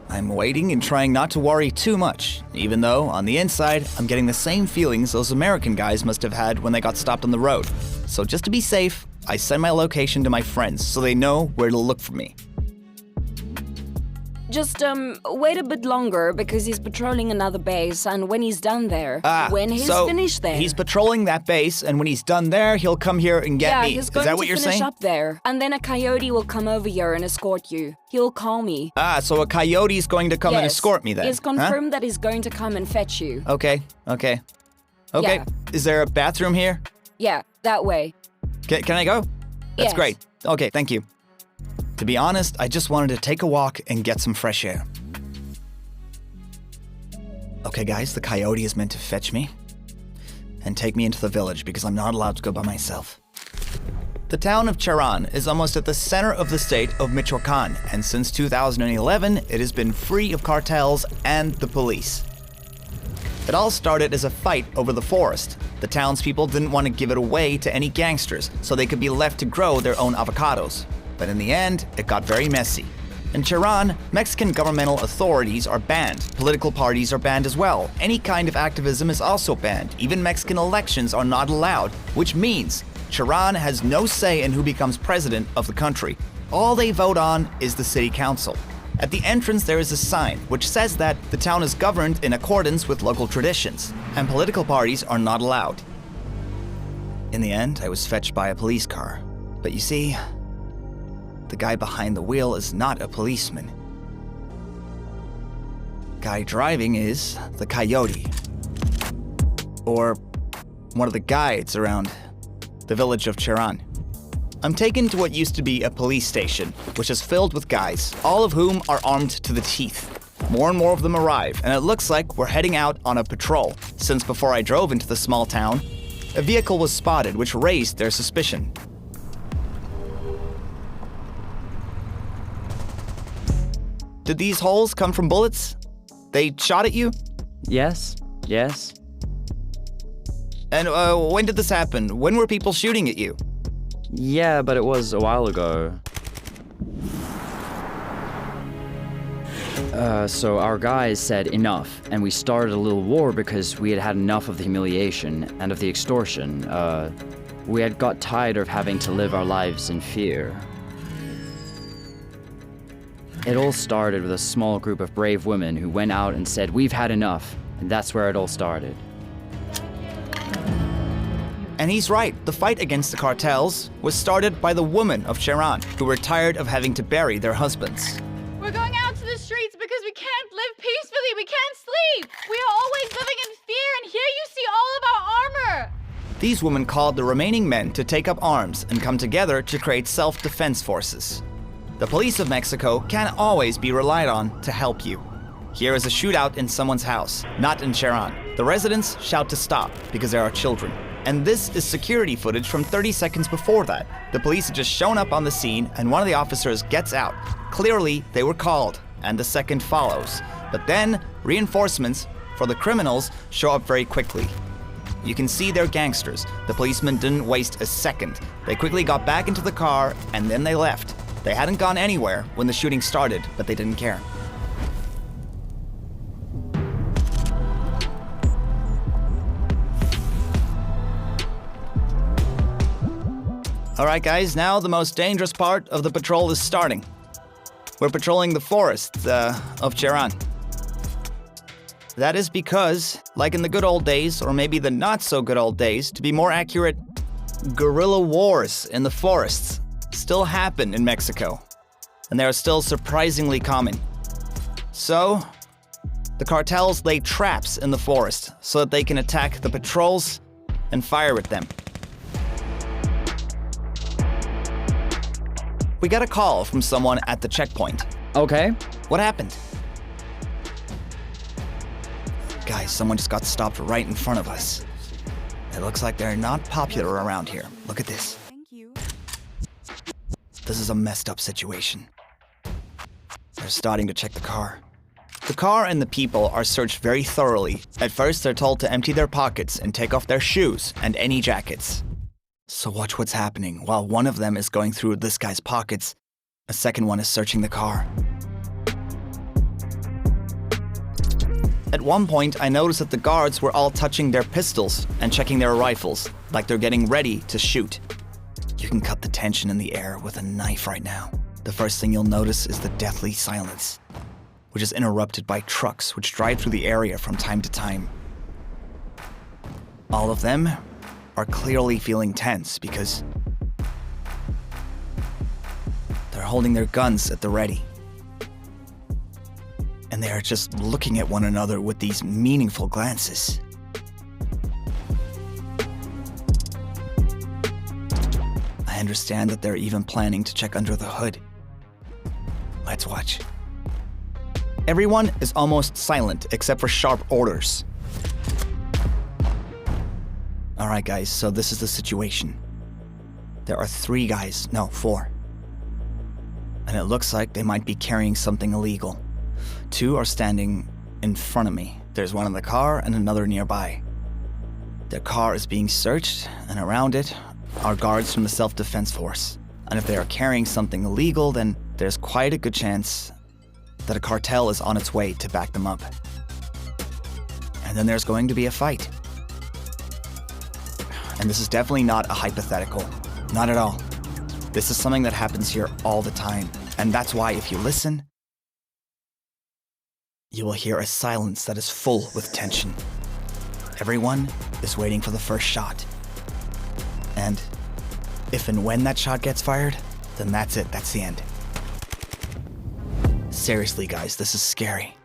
I'm waiting and trying not to worry too much, even though, on the inside, I'm getting the same feelings those American guys must have had when they got stopped on the road. So just to be safe, I send my location to my friends so they know where to look for me. Just, wait a bit longer because he's patrolling another base, and when he's done there, when he's finished there... He's patrolling that base, and when he's done there, he'll come here and get me. He's going to finish up there, and then a coyote will come over here and escort you. He'll call me. So a coyote's going to come and escort me then? He's confirmed that he's going to come and fetch you. Okay. Yeah. Is there a bathroom here? Yeah, that way. Can I go? That's Yes. great. Okay, thank you. To be honest, I just wanted to take a walk and get some fresh air. Okay, guys, the coyote is meant to fetch me and take me into the village because I'm not allowed to go by myself. The town of Charan is almost at the center of the state of Michoacan, and since 2011, it has been free of cartels and the police. It all started as a fight over the forest. The townspeople didn't want to give it away to any gangsters, so they could be left to grow their own avocados. But in the end, it got very messy. In Tehran, Mexican governmental authorities are banned. Political parties are banned as well. Any kind of activism is also banned. Even Mexican elections are not allowed, which means Tehran has no say in who becomes president of the country. All they vote on is the city council. At the entrance there is a sign which says that the town is governed in accordance with local traditions, and political parties are not allowed. In the end, I was fetched by a police car. But you see, the guy behind the wheel is not a policeman. Guy driving is the coyote, or one of the guides around the village of Tehran. I'm taken to what used to be a police station, which is filled with guys, all of whom are armed to the teeth. More and more of them arrive, and it looks like we're heading out on a patrol, since before I drove into the small town, a vehicle was spotted which raised their suspicion. Did these holes come from bullets? They shot at you? Yes. And when did this happen? When were people shooting at you? Yeah, but it was a while ago. So our guys said enough, and we started a little war because we had had enough of the humiliation and of the extortion. We had got tired of having to live our lives in fear. It all started with a small group of brave women who went out and said, "We've had enough," and that's where it all started. And he's right, the fight against the cartels was started by the women of Tehran, who were tired of having to bury their husbands. We're going out to the streets because we can't live peacefully. We can't sleep. We are always living in fear, and here you see all of our armor. These women called the remaining men to take up arms and come together to create self-defense forces. The police of Mexico can't always be relied on to help you. Here is a shootout in someone's house, not in Tehran. The residents shout to stop because there are children. And this is security footage from 30 seconds before that. The police had just shown up on the scene and one of the officers gets out. Clearly, they were called, and the second follows. But then, reinforcements for the criminals show up very quickly. You can see they're gangsters. The policemen didn't waste a second. They quickly got back into the car and then they left. They hadn't gone anywhere when the shooting started, but they didn't care. All right, guys, now the most dangerous part of the patrol is starting. We're patrolling the forests of Tehran. That is because, like in the good old days, or maybe the not so good old days, to be more accurate, guerrilla wars in the forests still happen in Mexico, and they are still surprisingly common. So, the cartels lay traps in the forest so that they can attack the patrols and fire at them. We got a call from someone at the checkpoint. Okay. What happened? Guys, someone just got stopped right in front of us. It looks like they're not popular around here. Look at this. Thank you. This is a messed up situation. They're starting to check the car. The car and the people are searched very thoroughly. At first, they're told to empty their pockets and take off their shoes and any jackets. So watch what's happening. While one of them is going through this guy's pockets, a second one is searching the car. At one point, I noticed that the guards were all touching their pistols and checking their rifles, like they're getting ready to shoot. You can cut the tension in the air with a knife right now. The first thing you'll notice is the deathly silence, which is interrupted by trucks which drive through the area from time to time. All of them are clearly feeling tense because they're holding their guns at the ready. And they are just looking at one another with these meaningful glances. I understand that they're even planning to check under the hood. Let's watch. Everyone is almost silent except for sharp orders. All right, guys, so this is the situation. There are 3 guys, no, 4. And it looks like they might be carrying something illegal. 2 are standing in front of me. There's one in the car and another nearby. Their car is being searched, and around it are guards from the self-defense force. And if they are carrying something illegal, then there's quite a good chance that a cartel is on its way to back them up. And then there's going to be a fight. And this is definitely not a hypothetical. Not at all. This is something that happens here all the time. And that's why if you listen, you will hear a silence that is full with tension. Everyone is waiting for the first shot. And if and when that shot gets fired, then that's it, that's the end. Seriously, guys, this is scary.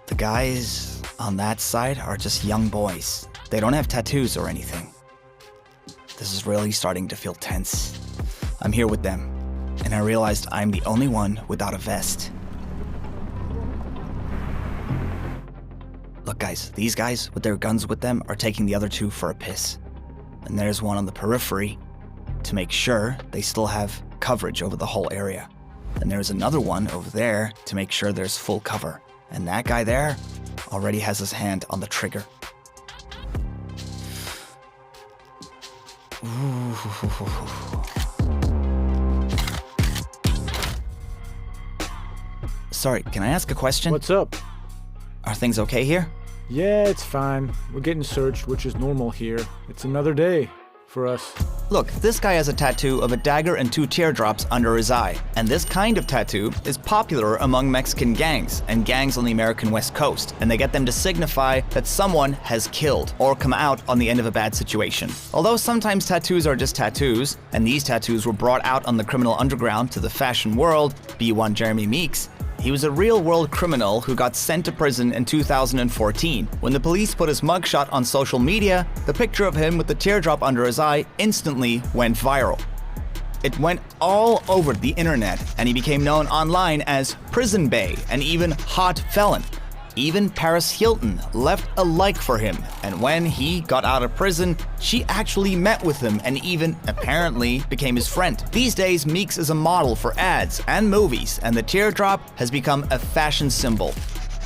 The guys on that side are just young boys. They don't have tattoos or anything. This is really starting to feel tense. I'm here with them, and I realized I'm the only one without a vest. Look, guys, these guys with their guns with them are taking the other two for a piss. And there's one on the periphery to make sure they still have coverage over the whole area. And there's another one over there to make sure there's full cover. And that guy there already has his hand on the trigger. Ooh. Sorry, can I ask a question? What's up? Are things okay here? Yeah, it's fine. We're getting searched, which is normal here. It's another day for us. Look, this guy has a tattoo of a dagger and 2 teardrops under his eye. And this kind of tattoo is popular among Mexican gangs and gangs on the American West Coast. And they get them to signify that someone has killed or come out on the end of a bad situation. Although sometimes tattoos are just tattoos, and these tattoos were brought out on the criminal underground to the fashion world, B1 Jeremy Meeks, he was a real-world criminal who got sent to prison in 2014. When the police put his mugshot on social media, the picture of him with the teardrop under his eye instantly went viral. It went all over the internet, and he became known online as Prison Bae and even Hot Felon. Even Paris Hilton left a like for him, and when he got out of prison, she actually met with him and even, apparently, became his friend. These days, Meeks is a model for ads and movies, and the teardrop has become a fashion symbol.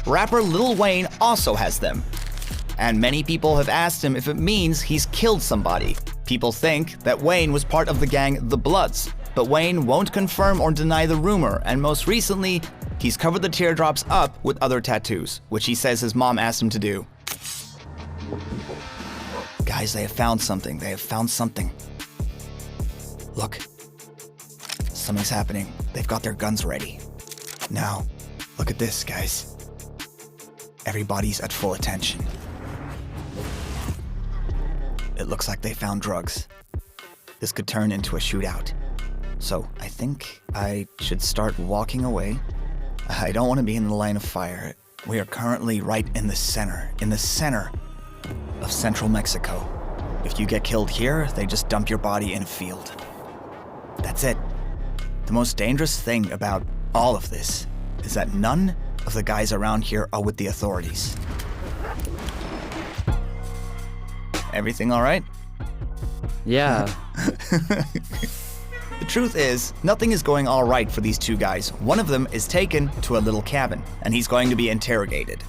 Rapper Lil Wayne also has them. And many people have asked him if it means he's killed somebody. People think that Wayne was part of the gang The Bloods, but Wayne won't confirm or deny the rumor, and most recently, he's covered the teardrops up with other tattoos, which he says his mom asked him to do. Guys, they have found something. They have found something. Look. Something's happening. They've got their guns ready. Now, look at this, guys. Everybody's at full attention. It looks like they found drugs. This could turn into a shootout. So I think I should start walking away. I don't want to be in the line of fire. We are currently right in the center of central Mexico. If you get killed here, they just dump your body in a field. That's it. The most dangerous thing about all of this is that none of the guys around here are with the authorities. Everything all right? Yeah. The truth is, nothing is going all right for these two guys. One of them is taken to a little cabin, and he's going to be interrogated.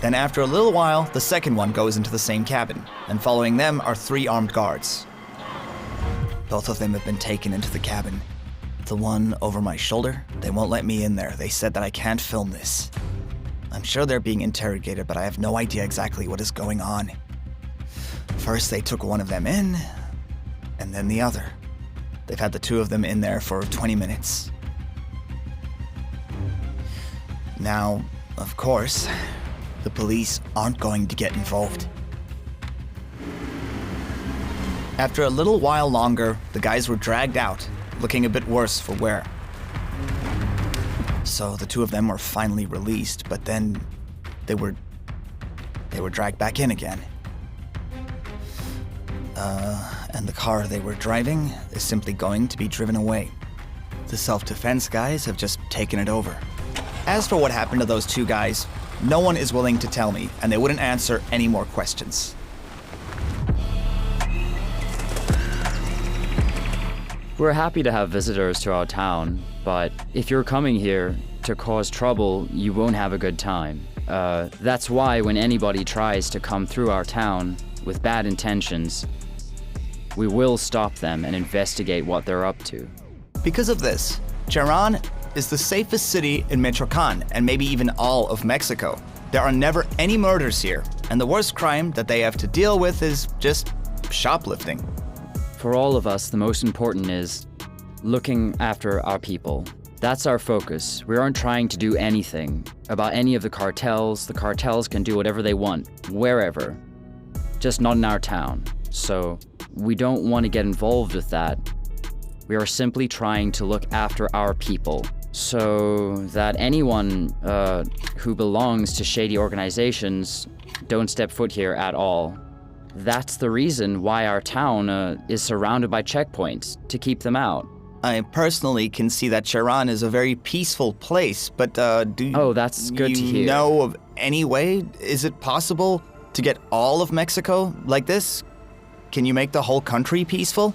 Then after a little while, the second one goes into the same cabin, and following them are 3 armed guards. Both of them have been taken into the cabin. The one over my shoulder, they won't let me in there. They said that I can't film this. I'm sure they're being interrogated, but I have no idea exactly what is going on. First, they took one of them in, and then the other. They've had the 2 of them in there for 20 minutes. Now, of course, the police aren't going to get involved. After a little while longer, the guys were dragged out, looking a bit worse for wear. So the 2 of them were finally released, but then they were dragged back in again. And the car they were driving is simply going to be driven away. The self-defense guys have just taken it over. As for what happened to those 2 guys, no one is willing to tell me, and they wouldn't answer any more questions. We're happy to have visitors to our town, but if you're coming here to cause trouble, you won't have a good time. That's why when anybody tries to come through our town with bad intentions, We will stop them and investigate what they're up to. Because of this, Cherán is the safest city in Michoacán and maybe even all of Mexico. There are never any murders here, and the worst crime that they have to deal with is just shoplifting. For all of us, the most important is looking after our people. That's our focus. We aren't trying to do anything about any of the cartels. The cartels can do whatever they want, wherever. Just not in our town. So we don't want to get involved with that. We are simply trying to look after our people so that anyone who belongs to shady organizations don't step foot here at all. That's the reason why our town is surrounded by checkpoints, to keep them out. I personally can see that Cherán is a very peaceful place, but that's good to hear. You know of any way? Is it possible to get all of Mexico like this? Can you make the whole country peaceful?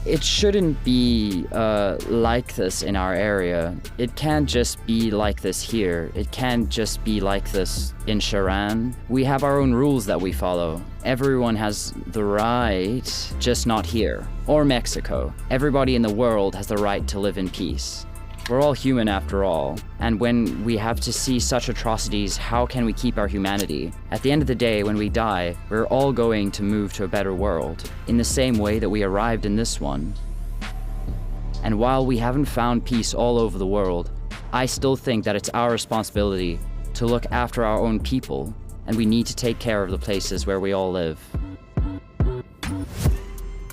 It shouldn't be like this in our area. It can't just be like this here. It can't just be like this in Cherán. We have our own rules that we follow. Everyone has the right, just not here. Or Mexico. Everybody in the world has the right to live in peace. We're all human after all, and when we have to see such atrocities, how can we keep our humanity? At the end of the day, when we die, we're all going to move to a better world, in the same way that we arrived in this one. And while we haven't found peace all over the world, I still think that it's our responsibility to look after our own people, and we need to take care of the places where we all live.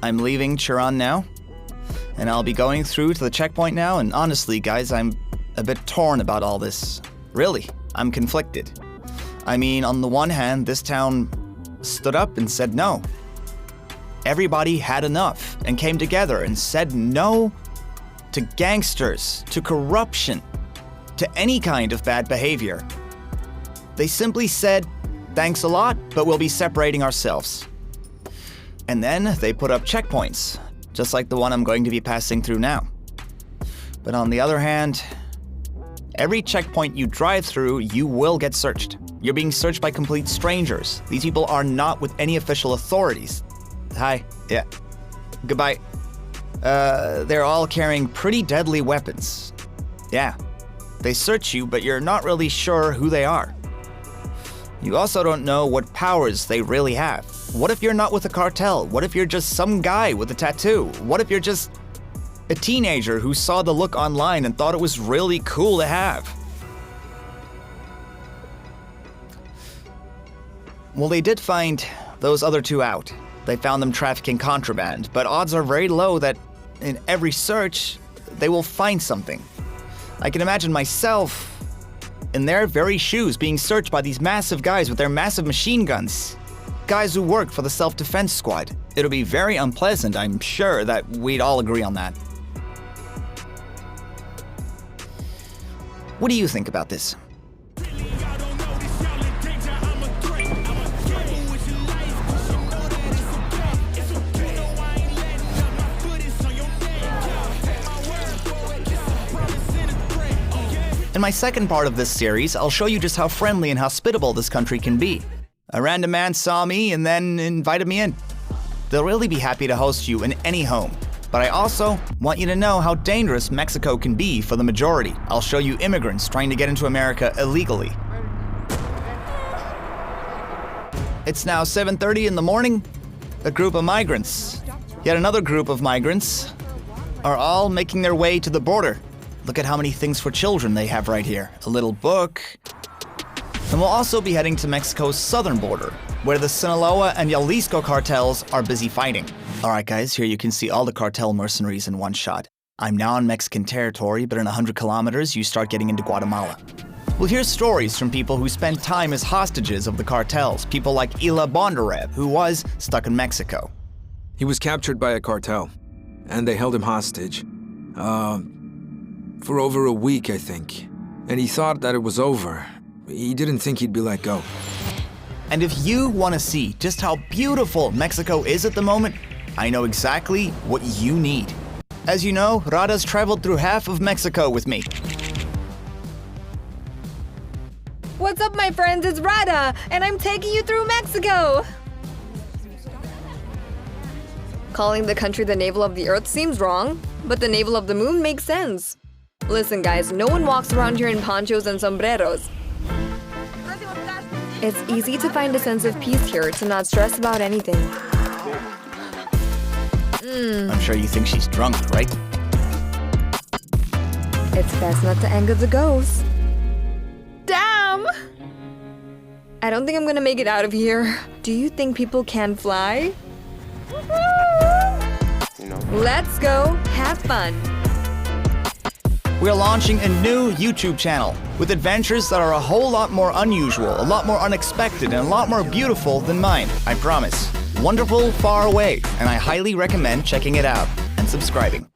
I'm leaving Cherán now. And I'll be going through to the checkpoint now, and honestly, guys, I'm a bit torn about all this. Really, I'm conflicted. I mean, on the one hand, this town stood up and said no. Everybody had enough and came together and said no to gangsters, to corruption, to any kind of bad behavior. They simply said, thanks a lot, but we'll be separating ourselves. And then they put up checkpoints, just like the one I'm going to be passing through now. But on the other hand, every checkpoint you drive through, you will get searched. You're being searched by complete strangers. These people are not with any official authorities. Hi, yeah, goodbye. They're all carrying pretty deadly weapons. Yeah, they search you, but you're not really sure who they are. You also don't know what powers they really have. What if you're not with a cartel? What if you're just some guy with a tattoo? What if you're just a teenager who saw the look online and thought it was really cool to have? Well, they did find those other two out. They found them trafficking contraband, but odds are very low that in every search, they will find something. I can imagine myself in their very shoes being searched by these massive guys with their massive machine guns. Guys who work for the self-defense squad. It'll be very unpleasant, I'm sure that we'd all agree on that. What do you think about this? In my second part of this series, I'll show you just how friendly and hospitable this country can be. A random man saw me and then invited me in. They'll really be happy to host you in any home. But I also want you to know how dangerous Mexico can be for the majority. I'll show you immigrants trying to get into America illegally. It's now 7:30 in the morning. A group of migrants, yet another group of migrants, are all making their way to the border. Look at how many things for children they have right here. A little book. And we'll also be heading to Mexico's southern border, where the Sinaloa and Jalisco cartels are busy fighting. All right, guys, here you can see all the cartel mercenaries in one shot. I'm now in Mexican territory, but in 100 kilometers, you start getting into Guatemala. We'll hear stories from people who spent time as hostages of the cartels, people like Ila Bondarev, who was stuck in Mexico. He was captured by a cartel, and they held him hostage. For over a week, I think. And he thought that it was over. He didn't think he'd be let go. And if you want to see just how beautiful Mexico is at the moment, I know exactly what you need. As you know, Rada's traveled through half of Mexico with me. What's up, my friends? It's Rada, and I'm taking you through Mexico. Calling the country the navel of the earth seems wrong, but the navel of the moon makes sense. Listen guys, no one walks around here in ponchos and sombreros. It's easy to find a sense of peace here, to not stress about anything. I'm sure you think she's drunk, right? It's best not to anger the ghosts. Damn! I don't think I'm gonna make it out of here. Do you think people can fly? Let's go, have fun. We're launching a new YouTube channel with adventures that are a whole lot more unusual, a lot more unexpected, and a lot more beautiful than mine, I promise. Wonderful, far away, and I highly recommend checking it out and subscribing.